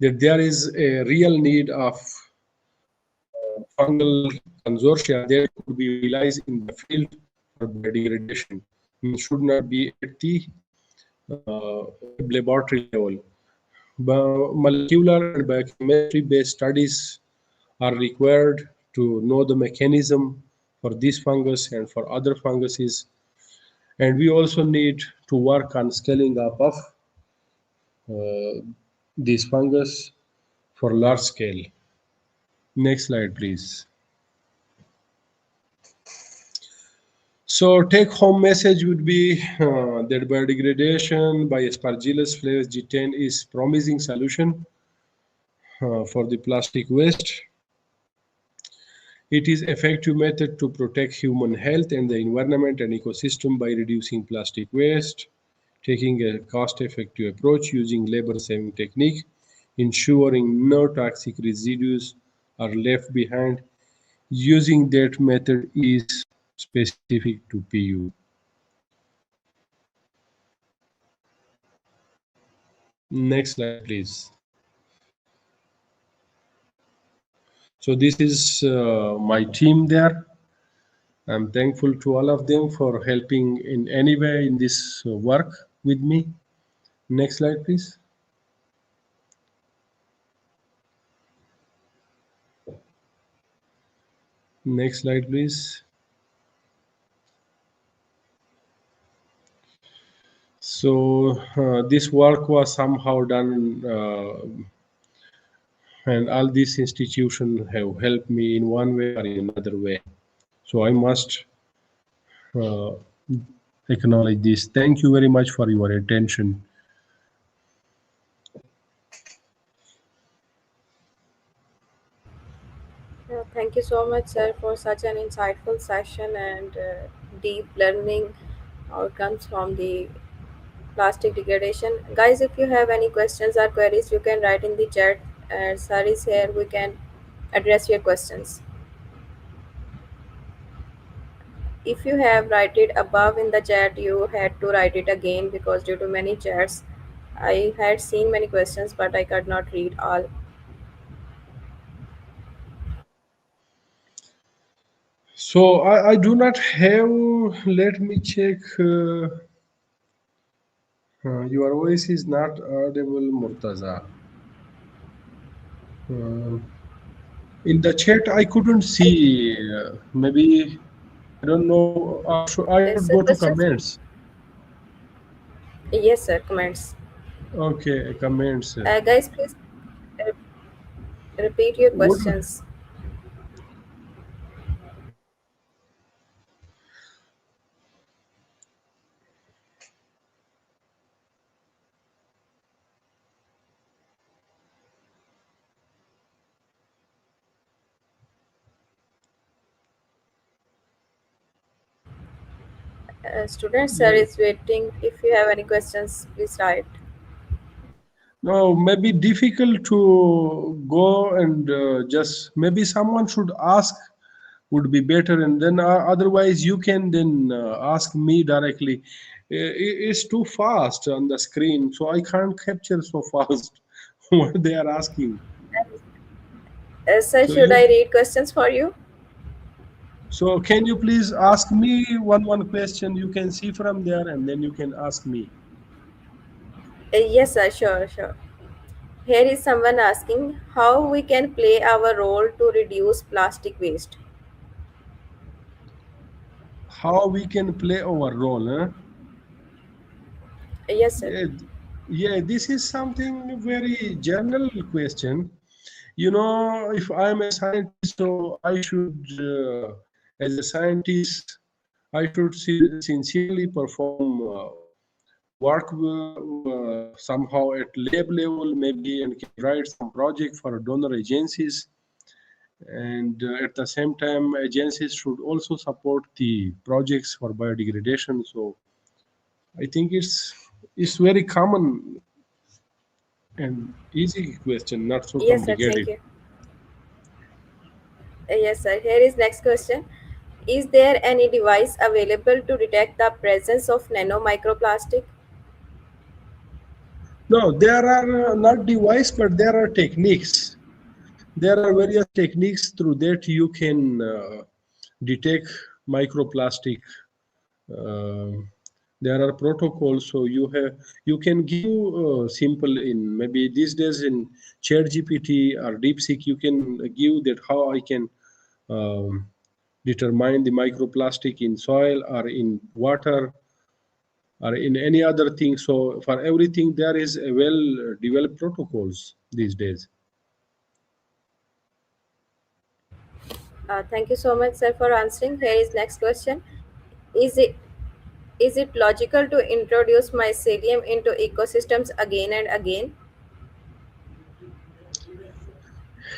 that there is a real need of fungal consortia that could be utilized in the field for biodegradation. It should not be at the laboratory level. Molecular and biochemistry based studies are required to know the mechanism for this fungus and for other funguses. And we also need to work on scaling up of uh, this fungus for large scale. Next slide, please. So take home message would be that biodegradation by Aspergillus flavus G10 is promising solution for the plastic waste. It is effective method to protect human health and the environment and ecosystem by reducing plastic waste, taking a cost-effective approach using labor-saving technique, ensuring no toxic residues are left behind. Using that method is specific to PU. Next slide, please. So this is my team there. I'm thankful to all of them for helping in any way in this work with me. Next slide, please. Next slide, please. So this work was somehow done, and all these institutions have helped me in one way or in another way. So I must uh, acknowledge this. Thank you very much for your attention. Thank you so much, sir, for such an insightful session and deep learning outcomes from the plastic degradation. Guys, if you have any questions or queries, you can write in the chat. And sir is here, we can address your questions. If you have write it above in the chat, you had to write it again because due to many chats, I had seen many questions, but I could not read all. So I do not have, let me check. Your voice is not audible, Murtaza. Uh, in the chat, I couldn't see. Maybe, I don't know. I should Is go the to questions? comments. Yes, sir. Comments. Okay, comments. Guys, please uh, repeat your What? questions. Students, sir Yeah. is waiting. If you have any questions, please write. No, maybe difficult to go and just maybe someone should ask would be better, and then otherwise you can then ask me directly. It's too fast on the screen, so I can't capture so fast what they are asking. Sir, So should you, I read questions for you? so can you please ask me one question? You can see from there, and then you can ask me. Yes, sir. Sure, sure. Here is someone asking how we can play our role to reduce plastic waste. How we can play our role, huh? Yes, sir. Yeah, yeah, this is something very general question. You know, if I'm a scientist, so I should, as a scientist, I should sincerely perform work somehow at lab level maybe and can write some project for donor agencies. And at the same time, agencies should also support the projects for biodegradation. So I think it's very common and easy question, not so Yes, sir. Thank complicated. you. Yes, sir. Here is next question. Is there any device available to detect the presence of nanomicroplastic? No, there are not device, but there are techniques. There are various techniques through that you can detect microplastic. Uh, there are protocols, so you can give simple in maybe these days in ChatGPT or DeepSeek, you can give that how I can um, determine the microplastic in soil or in water or in any other thing. So for everything, there is a well developed protocols these days. Thank you so much, sir, for answering. Here is next question. Is it is it logical to introduce mycelium into ecosystems again and again?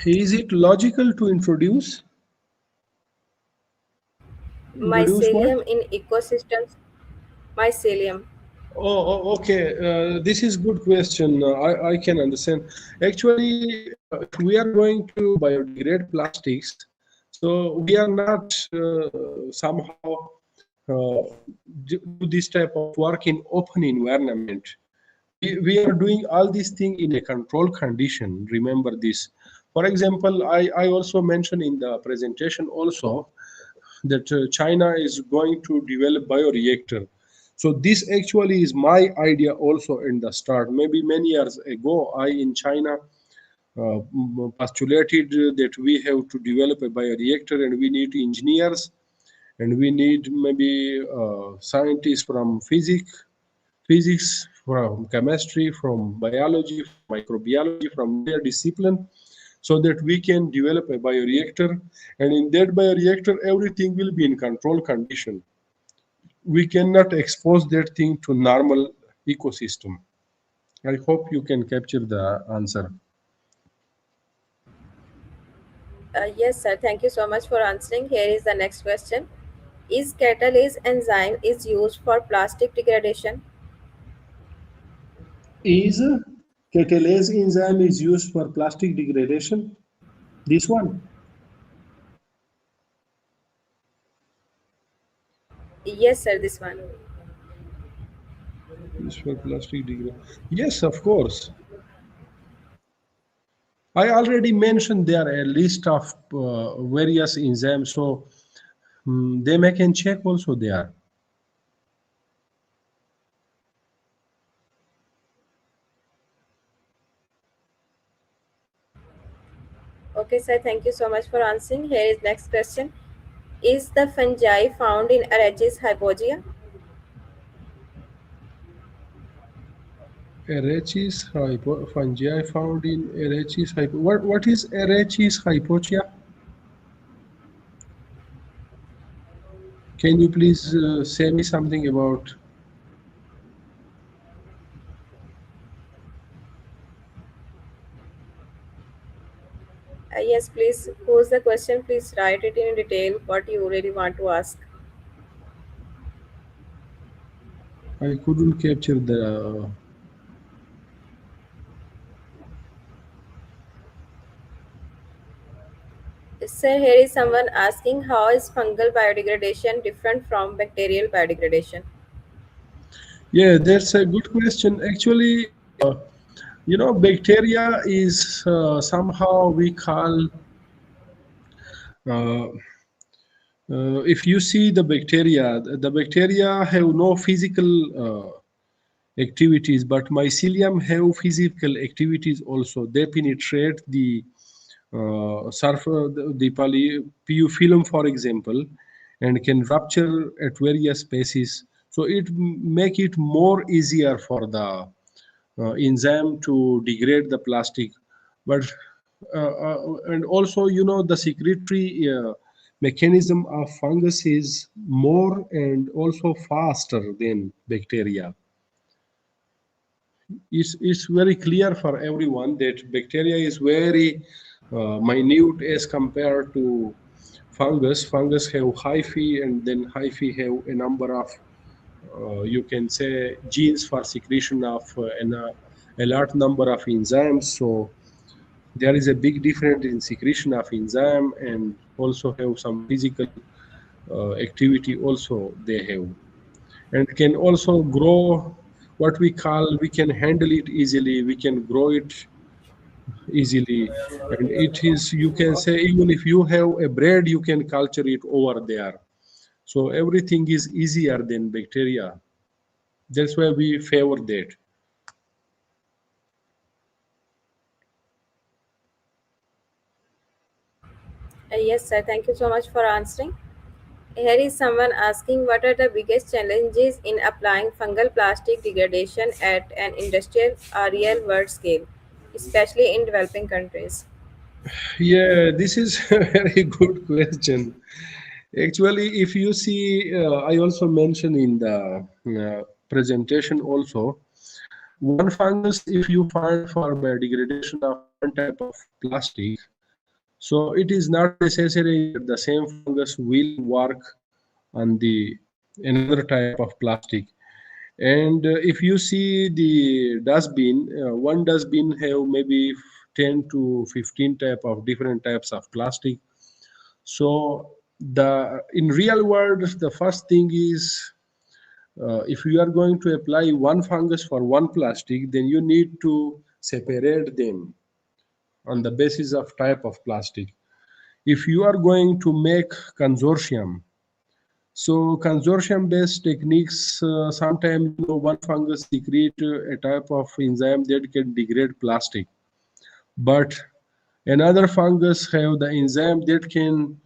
Is it logical to introduce what? Mycelium in ecosystems. Mycelium. Okay. This is good question. I can understand. Actually, if we are going to biodegrade plastics, so we are not somehow uh, do this type of work in open environment. We are doing all these things in a controlled condition. Remember this. For example, I also mentioned in the presentation also that China is going to develop bioreactor. So this actually is my idea also in the start. Maybe many years ago, I in China postulated that we have to develop a bioreactor and we need engineers and we need maybe scientists from physics, from chemistry, from biology, from microbiology, from their discipline, so that we can develop a bioreactor. And in that bioreactor, everything will be in control condition. We cannot expose that thing to normal ecosystem. I hope you can capture the answer. Yes, sir. Thank you so much for answering. Here is the next question. Is catalase enzyme is used for plastic degradation? Is catalase enzyme is used for plastic degradation? This one? Yes, sir. This one. Used for plastic degradation. Yes, of course. I already mentioned there a list of various enzymes, so they may can check also there. Okay, sir. Thank you so much for answering. Here is next question. Is the fungi found in Arachis hypogaea? Erechis fungi found in Erechis what is Erechis hypochia? Can you please say me something about? Yes, please pose the question. Please write it in detail what you really want to ask. I couldn't capture the. Sir, here is someone asking how is fungal biodegradation different from bacterial biodegradation? Yeah, that's a good question. Actually, bacteria is somehow we call. Uh, if you see the bacteria have no physical activities, but mycelium have physical activities also. They penetrate the the PU film, for example, and can rupture at various spaces. So it make it more easier for the enzyme to degrade the plastic. But and also, the secretory mechanism of fungus is more and also faster than bacteria. it's very clear for everyone that bacteria is very minute as compared to fungus. Fungus have hyphae, and then hyphae have a number of you can say genes for secretion of a large number of enzymes. So there is a big difference in secretion of enzyme, and also have some physical activity also they have, and can also grow what we call, we can handle it easily, we can grow it easily. And it is, you can say, even if you have a bread, you can culture it over there. So everything is easier than bacteria. That's why we favor that. Yes, sir. Thank you so much for answering. Here is someone asking what are the biggest challenges in applying fungal plastic degradation at an industrial or real world scale, especially in developing countries. Yeah, this is a very good question. Actually, if you see, I also mentioned in the presentation also, one fungus, if you find for biodegradation of one type of plastic, so it is not necessary that the same fungus will work on the another type of plastic. And if you see the dustbin, one dustbin have maybe 10 to 15 type of different types of plastic. So the in real world, the first thing is, if you are going to apply one fungus for one plastic, then you need to separate them on the basis of type of plastic. If you are going to make consortium, so consortium based techniques, sometimes one fungus secrete a type of enzyme that can degrade plastic, but another fungus have the enzyme that can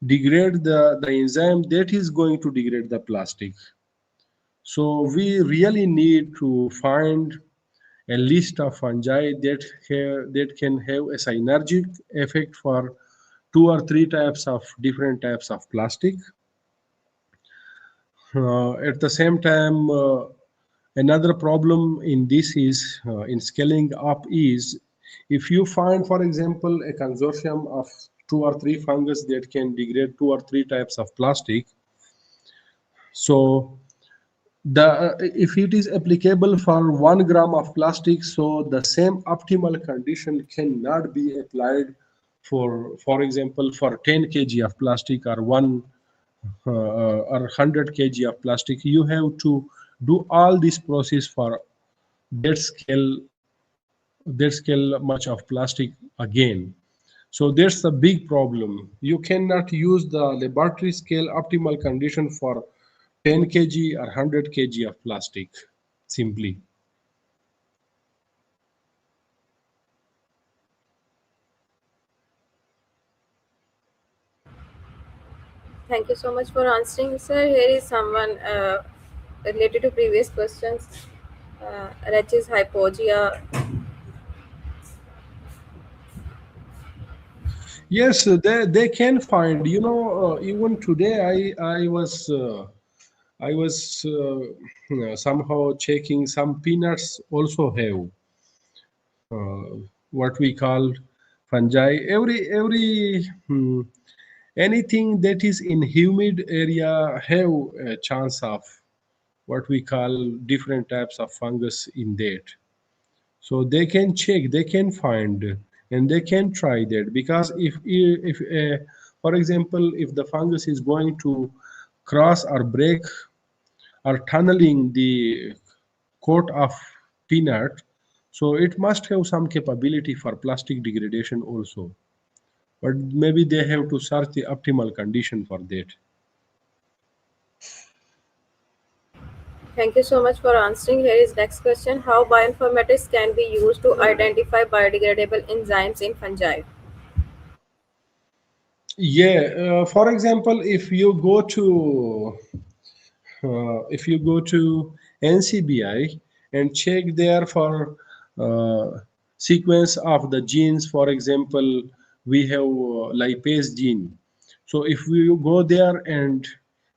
degrade the enzyme that is going to degrade the plastic. So we really need to find a list of fungi that can have a synergic effect for two or three types of different types of plastic. At the same time, another problem in this is in scaling up is, if you find, for example, a consortium of two or three fungus that can degrade two or three types of plastic, so the if it is applicable for 1 gram of plastic, so the same optimal condition cannot be applied for example, for 10 kg of plastic, or one or 100 kg of plastic. You have to do all this process for that scale, that scale much of plastic again. So there's a big problem. You cannot use the laboratory scale optimal condition for 10 kg or 100 kg of plastic simply. Thank you so much for answering, sir. Here is someone related to previous questions. Rachis hypogia. Yes, they can find. Even today, I was somehow checking, some peanuts also have what we call fungi. Anything that is in humid area have a chance of what we call different types of fungus in that. So they can check, they can find, and they can try that, because if for example, if the fungus is going to cross or break or tunneling the coat of peanut, so it must have some capability for plastic degradation also, but maybe they have to search the optimal condition for that. Thank you so much for answering. Here is next question. How bioinformatics can be used to identify biodegradable enzymes in fungi? Yeah, for example, if you go to NCBI and check there for sequence of the genes, for example, we have lipase gene. So if you go there and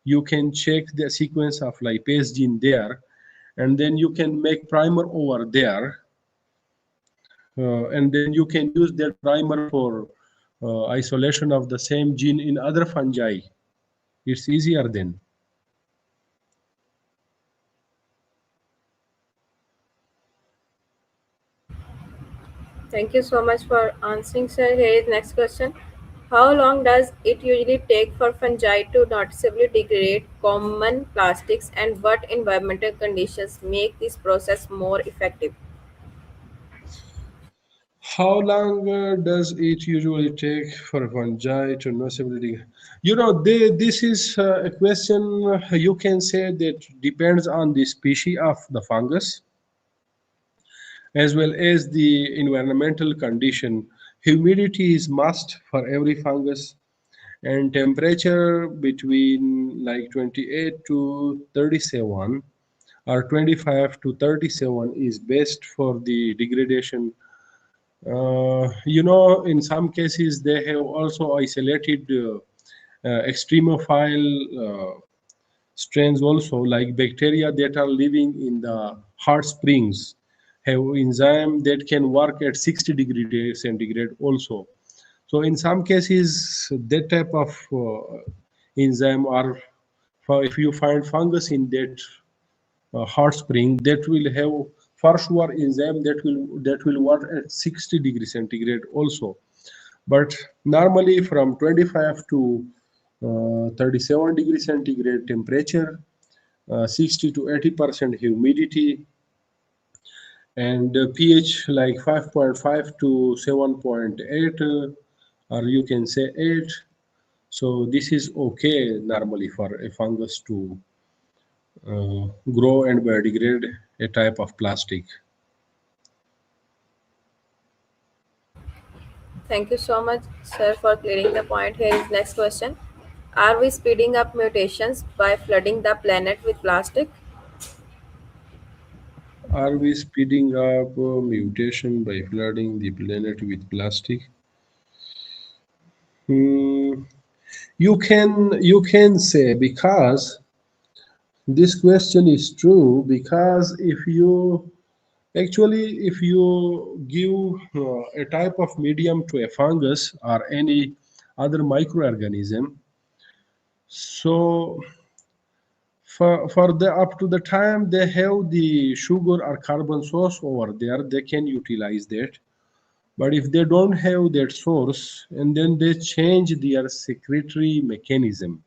you can check the sequence of lipase gene there, and then you can make primer over there, and then you can use that primer for isolation of the same gene in other fungi. It's easier then. Thank you so much for answering, sir. Here is next question. How long does it usually take for fungi to noticeably degrade common plastics, and what environmental conditions make this process more effective? How long does it usually take for fungi to noticeably? This is a question you can say that depends on the species of the fungus as well as the environmental condition. Humidity is must for every fungus, and temperature between like 28 to 37 or 25 to 37 is best for the degradation. In some cases, they have also isolated extremophile strains also, like bacteria that are living in the hot springs have enzyme that can work at 60 degree centigrade also. So in some cases, that type of enzyme are, if you find fungus in that hot spring, that will have for sure enzyme that will work at 60 degree centigrade also. But normally from 25 to 37 degree centigrade temperature, 60 to 80% humidity, and pH like 5.5 to 7.8, or you can say 8. So this is okay normally for a fungus to grow and biodegrade a type of plastic. Thank you so much, sir, for clearing the point. Here is next question. Are we speeding up mutations by flooding the planet with plastic? Are we speeding up mutation by flooding the planet with plastic? Hmm, you can say, because this question is true, because if you give a type of medium to a fungus or any other microorganism, so for the up to the time they have the sugar or carbon source over there, they can utilize that. But if they don't have that source, and then they change their secretory mechanism,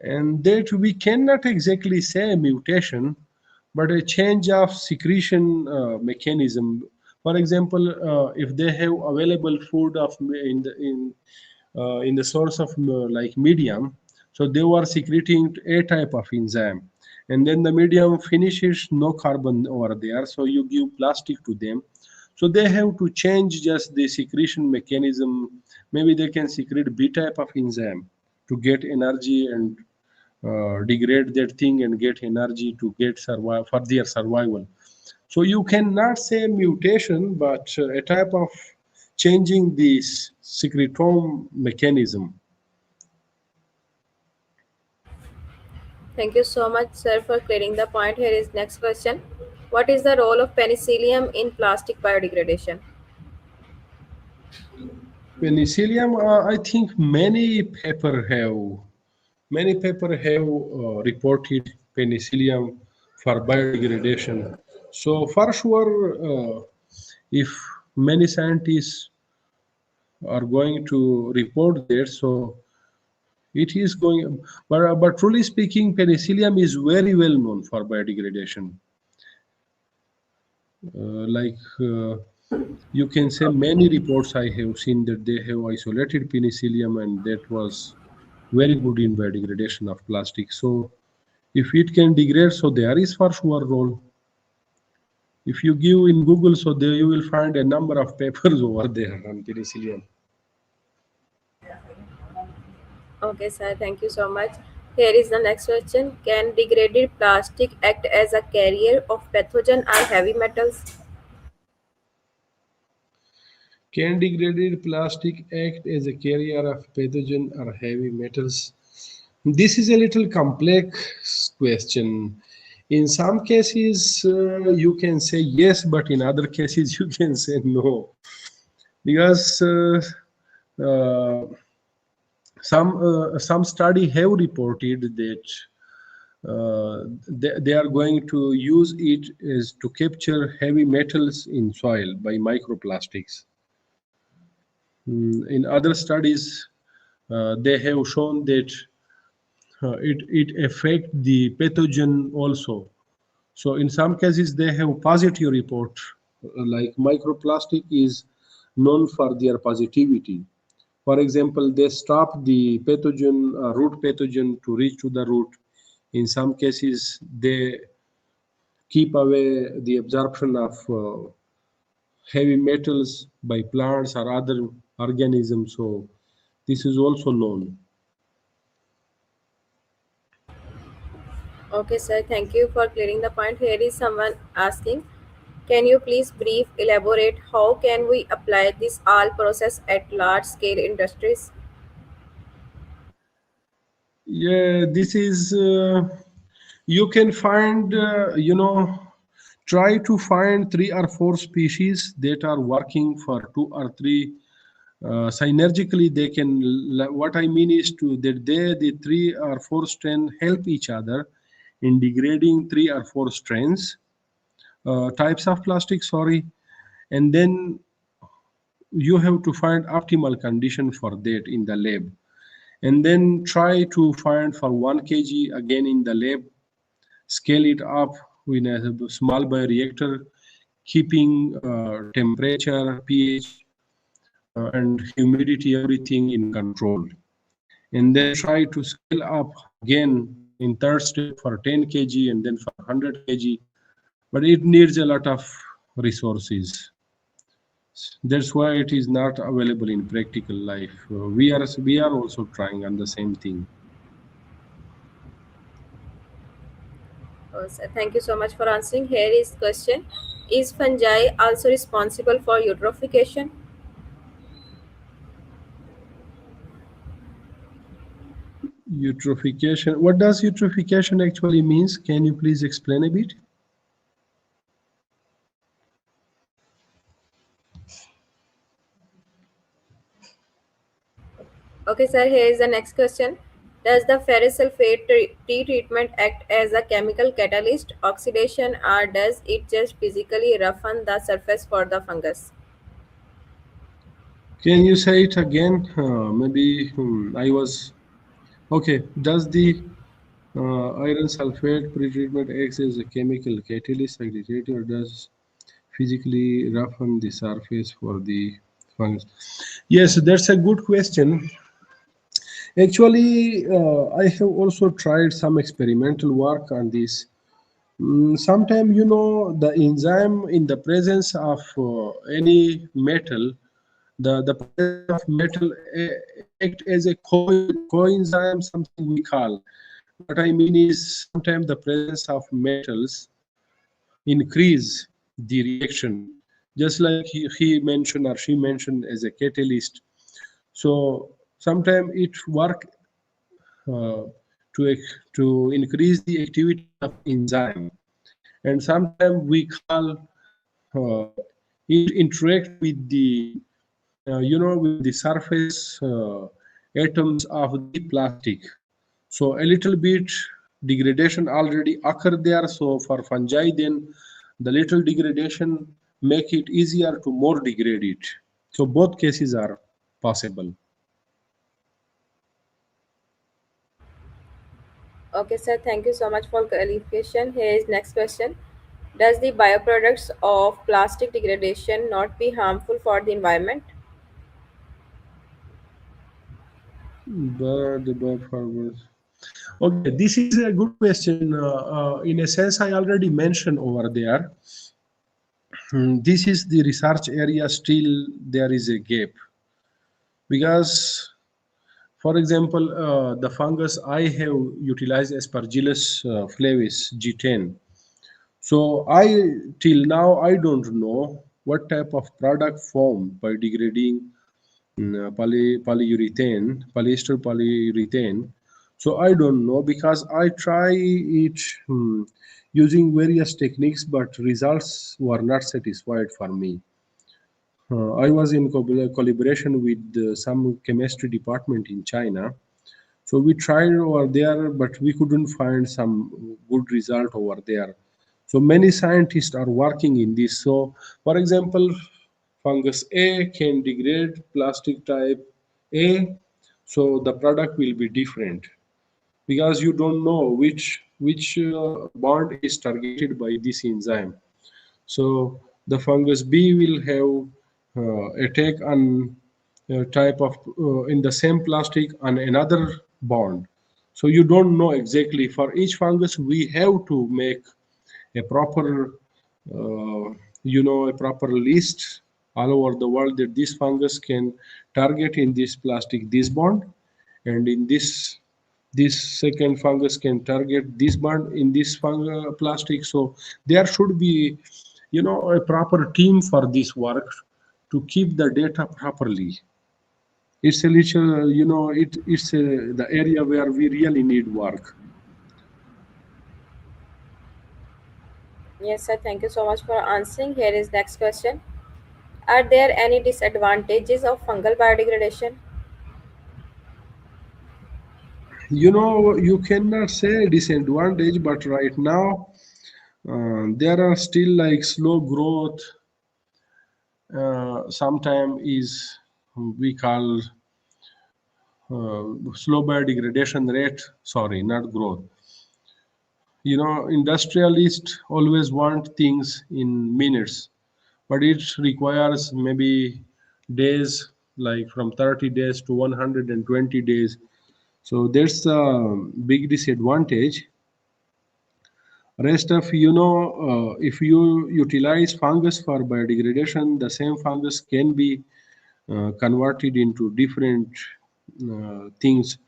and that we cannot exactly say mutation, but a change of secretion mechanism. For example, if they have available food of in the source of like medium, so they were secreting a type of enzyme, and then the medium finishes no carbon over there, so you give plastic to them. So they have to change just the secretion mechanism. Maybe they can secrete B type of enzyme to get energy and degrade that thing and get energy to get survive for their survival. So you cannot say mutation, but a type of changing this secretome mechanism. Thank you so much, sir, for clearing the point. Here is next question. What is the role of penicillium in plastic biodegradation? Penicillium, I think many paper have reported penicillium for biodegradation. So for sure, if many scientists are going to report there, so it is going. But truly speaking, penicillium is very well known for biodegradation. You can say Okay. many reports I have seen that they have isolated penicillium, and that was very good in biodegradation of plastic. So if it can degrade, so there is for sure role. If you give in Google, so there you will find a number of papers over there on penicillium. Okay, sir. Thank you so much. Here is the next question. Can degraded plastic act as a carrier of pathogen or heavy metals? Can degraded plastic act as a carrier of pathogen or heavy metals? This is a little complex question. In some cases, you can say yes, but in other cases, you can say no. Because uh, some study have reported that they are going to use it as to capture heavy metals in soil by microplastics. In other studies, they have shown that it affect the pathogen also. So in some cases, they have positive report, like microplastic is known for their positivity. For example, they stop the pathogen, root pathogen to reach to the root. In some cases, they keep away the absorption of heavy metals by plants or other organisms. So this is also known. Okay, sir. Thank you for clearing the point. Here is someone asking, can you please brief elaborate how can we apply this all process at large scale industries? Yeah, this is, you can find, try to find three or four species that are working for two or three synergically. They can, what I mean is to that they, the three or four strains help each other in degrading three or four strains, types of plastic, sorry. And then you have to find optimal condition for that in the lab, and then try to find for 1 kg again in the lab, scale it up in a small bioreactor, keeping temperature, pH, and humidity, everything in control. And then try to scale up again in third step for 10 kg and then for 100 kg. But it needs a lot of resources. That's why it is not available in practical life. We are also trying on the same thing. Sir, thank you so much for answering. Here is question: is fungi also responsible for eutrophication? Eutrophication. What does eutrophication actually means? Can you please explain a bit? Okay, sir. Here is the next question: does the ferrous sulfate tea treatment act as a chemical catalyst, oxidation, or does it just physically roughen the surface for the fungus? Can you say it again? Maybe I was okay. Does the iron sulfate pretreatment acts as a chemical catalyst, agitator, or does physically roughen the surface for the fungus? Yes, that's a good question. Actually, I have also tried some experimental work on this. Sometimes, the enzyme in the presence of any metal, the presence of metal act as a coenzyme, something we call. What I mean is sometimes the presence of metals increase the reaction, just like he mentioned or she mentioned as a catalyst. So sometimes it work uh, to increase the activity of enzyme, and sometimes we call uh, it interact with the with the surface atoms of the plastic. So a little bit degradation already occur there. So for fungi, then the little degradation make it easier to more degrade it. So both cases are possible. Okay, sir. Thank you so much for clarification. Here is next question: does the byproducts of plastic degradation not be harmful for the environment? But forwards. Okay, this is a good question. In a sense, I already mentioned over there. This is the research area. Still, there is a gap because, for example, the fungus I have utilized Aspergillus flavis G10. So I till now I don't know what type of product formed by degrading polyurethane, polyester polyurethane. So I don't know because I try it using various techniques, but results were not satisfied for me. I was in collaboration with some chemistry department in China. So we tried over there, but we couldn't find some good result over there. So many scientists are working in this. So, for example, fungus A can degrade plastic type A, so the product will be different because you don't know which bond is targeted by this enzyme. So the fungus B will have attack on type of in the same plastic on another bond. So you don't know exactly for each fungus we have to make a proper a proper list all over the world that this fungus can target in this plastic this bond, and in this second fungus can target this bond in this plastic. So there should be a proper team for this work to keep the data properly. It's a little it's the area where we really need work. Yes, sir. Thank you so much for answering. Here is next question. Are there any disadvantages of fungal biodegradation? You cannot say disadvantage, but right now there are still like slow growth. Sometime is we call slow biodegradation rate. Sorry, not growth. Industrialists always want things in minutes, but it requires maybe days, like from 30 days to 120 days. So that's a big disadvantage. Rest of if you utilize fungus for biodegradation, the same fungus can be converted into different things.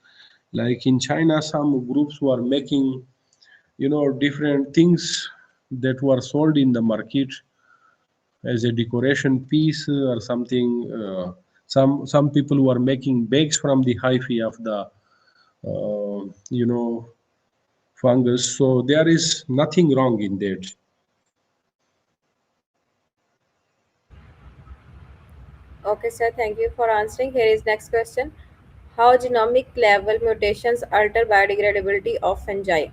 Like in China, some groups were making different things that were sold in the market as a decoration piece or something. Some people were making bags from the hyphae of the you know fungus. So there is nothing wrong in that. Okay, sir. Thank you for answering. Here is next question. How genomic level mutations alter biodegradability of fungi?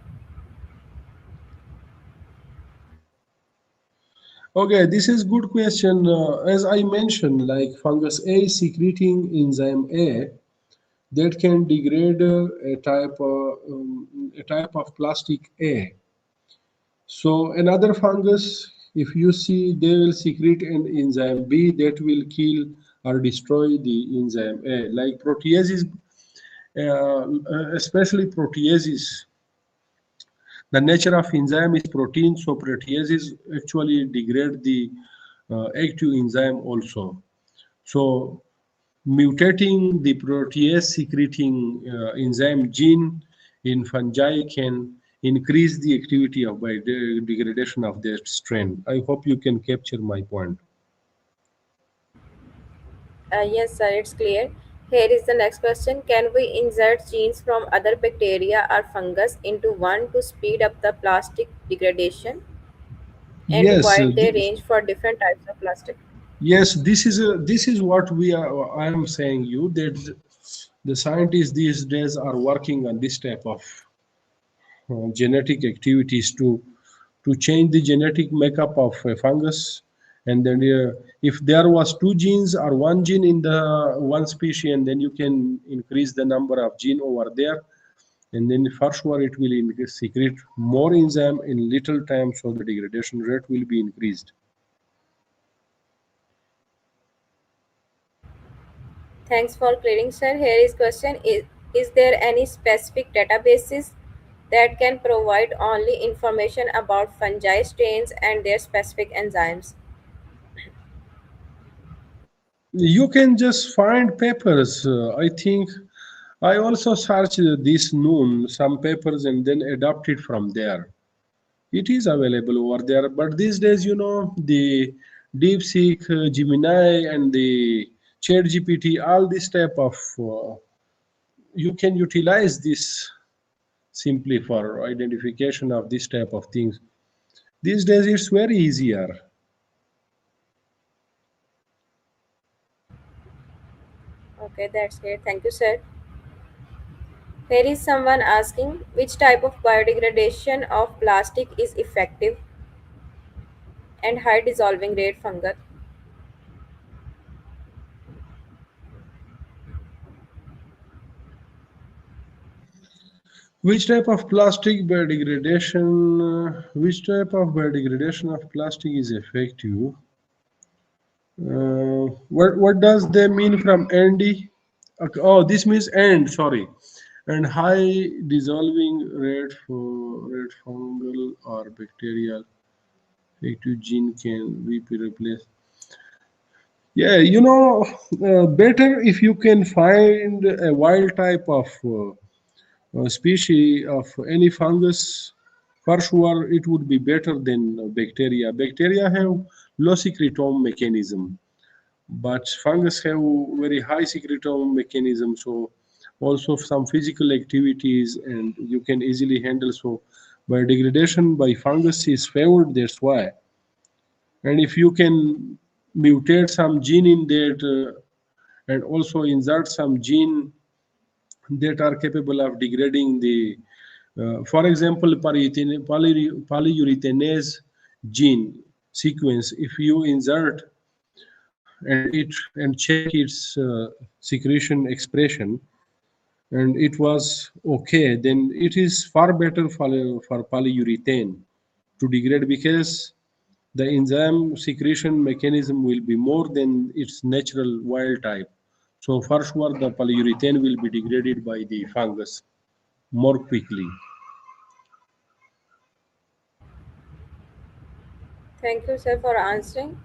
Okay, this is good question. As I mentioned, like fungus A secreting enzyme A that can degrade a type of plastic A. So another fungus, if you see, they will secrete an enzyme B that will kill or destroy the enzyme A. Like proteases, especially proteases, the nature of enzyme is protein, so proteases actually degrade the active enzyme also. So mutating the protease secreting enzyme gene in fungi can increase the activity of degradation of that strain. I hope you can capture my point. Yes, sir. It's clear. Here is the next question. Can we insert genes from other bacteria or fungus into one to speed up the plastic degradation? And Yes, wide they range for different types of plastic? yes, this is what we are. I am saying you that the scientists these days are working on this type of genetic activities to change the genetic makeup of a fungus, and then if there was two genes or one gene in the one species, and then you can increase the number of gene over there, and then for sure it will secrete more enzyme in little time, so the degradation rate will be increased. Thanks for clearing, sir. Here is question. Is there any specific databases that can provide only information about fungi strains and their specific enzymes? You can just find papers. I think I also searched this noon some papers and then adapted from there. It is available over there, but these days, the DeepSeek, Gemini, and the ChatGPT, all this type of you can utilize this. simply for identification of this type of things. These days it's very easier. Okay, that's great. Thank you, sir. Here is someone asking which type of biodegradation of plastic is effective and high dissolving rate fungal. Which type of biodegradation of plastic is effective? What does they mean from ND? Okay, oh, this means end. Sorry, and high dissolving rate for rate fungal or bacterial active gene can be replaced. Yeah, better if you can find a wild type of species of any fungus. For sure, it would be better than bacteria. Bacteria have low secretome mechanism, but fungus have very high secretome mechanism. So also some physical activities, and you can easily handle. So biodegradation by fungus is favored. That's why. And if you can mutate some gene in that and also insert some gene that are capable of degrading the, for example, polyurethanase gene sequence, if you insert and check its secretion expression and it was okay, then it is far better for polyurethane to degrade because the enzyme secretion mechanism will be more than its natural wild type. So for sure, the polyurethane will be degraded by the fungus more quickly. Thank you, sir, for answering.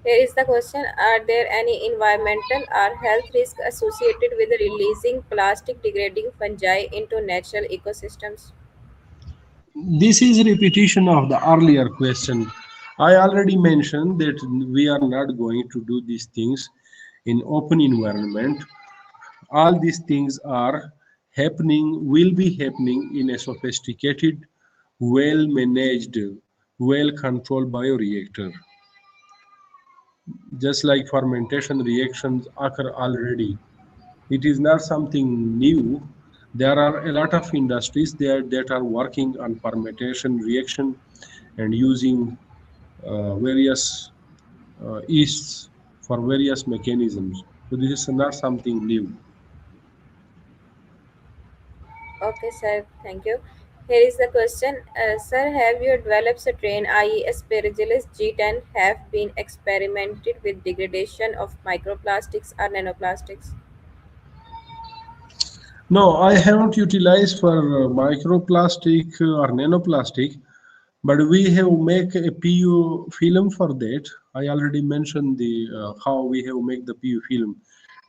Here is the question: are there any environmental or health risks associated with releasing plastic degrading fungi into natural ecosystems? This is a repetition of the earlier question. I already mentioned that we are not going to do these things in open environment. All these things are will be happening in a sophisticated, well managed, well controlled bioreactor. Just like fermentation reactions occur already. It is not something new. There are a lot of industries there that are working on fermentation reaction and using various yeasts for various mechanisms. So this is not something new. Okay, sir. Thank you. Here is the question. Sir, have your developed strain, i.e. Aspergillus G10, have been experimented with degradation of microplastics or nanoplastics? No, I haven't utilized for microplastic or nanoplastic, but we have make a PU film for that. I already mentioned the how we have make the PU film,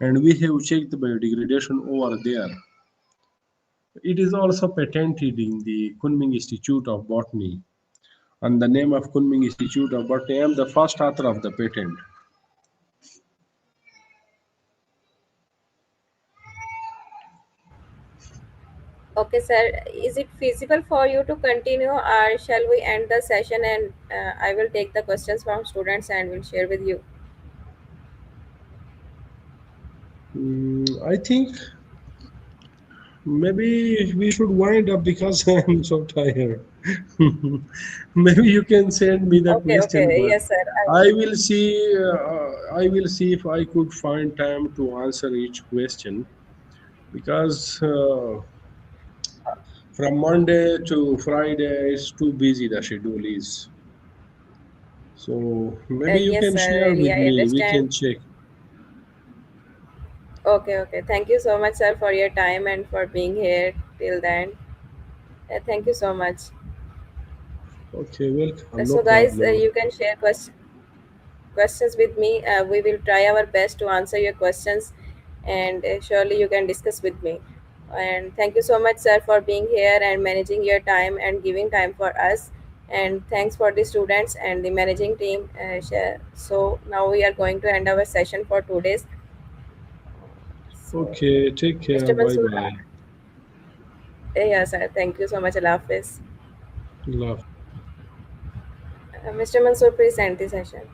and we have checked the biodegradation over there. It is also patented in the Kunming Institute of Botany. And the name of Kunming Institute of Botany, I am the first author of the patent. Okay, sir. Is it feasible for you to continue, or shall we end the session and I will take the questions from students and will share with you? I think maybe we should wind up because I am so tired. Maybe you can send me the Okay, question, okay. but Yes, sir. I will see. I will see if I could find time to answer each question because from Monday to Friday is too busy. The schedule is. So maybe you Yes, can sir. share Really, with I me. We understand. can check. Okay, okay. Thank you so much, sir, for your time and for being here till then. Thank you so much. Okay, welcome. No So, guys, problem. you can share questions with me. We will try our best to answer your questions, and surely you can discuss with me. And thank you so much, sir, for being here and managing your time and giving time for us. And thanks for the students and the managing team. So now we are going to end our session for 2 days. So, Okay, take care. Mr. Bye Mansoor, bye. Yes, sir. Thank you so much. Allah Hafiz. Love. Mr. Mansoor, please end the session.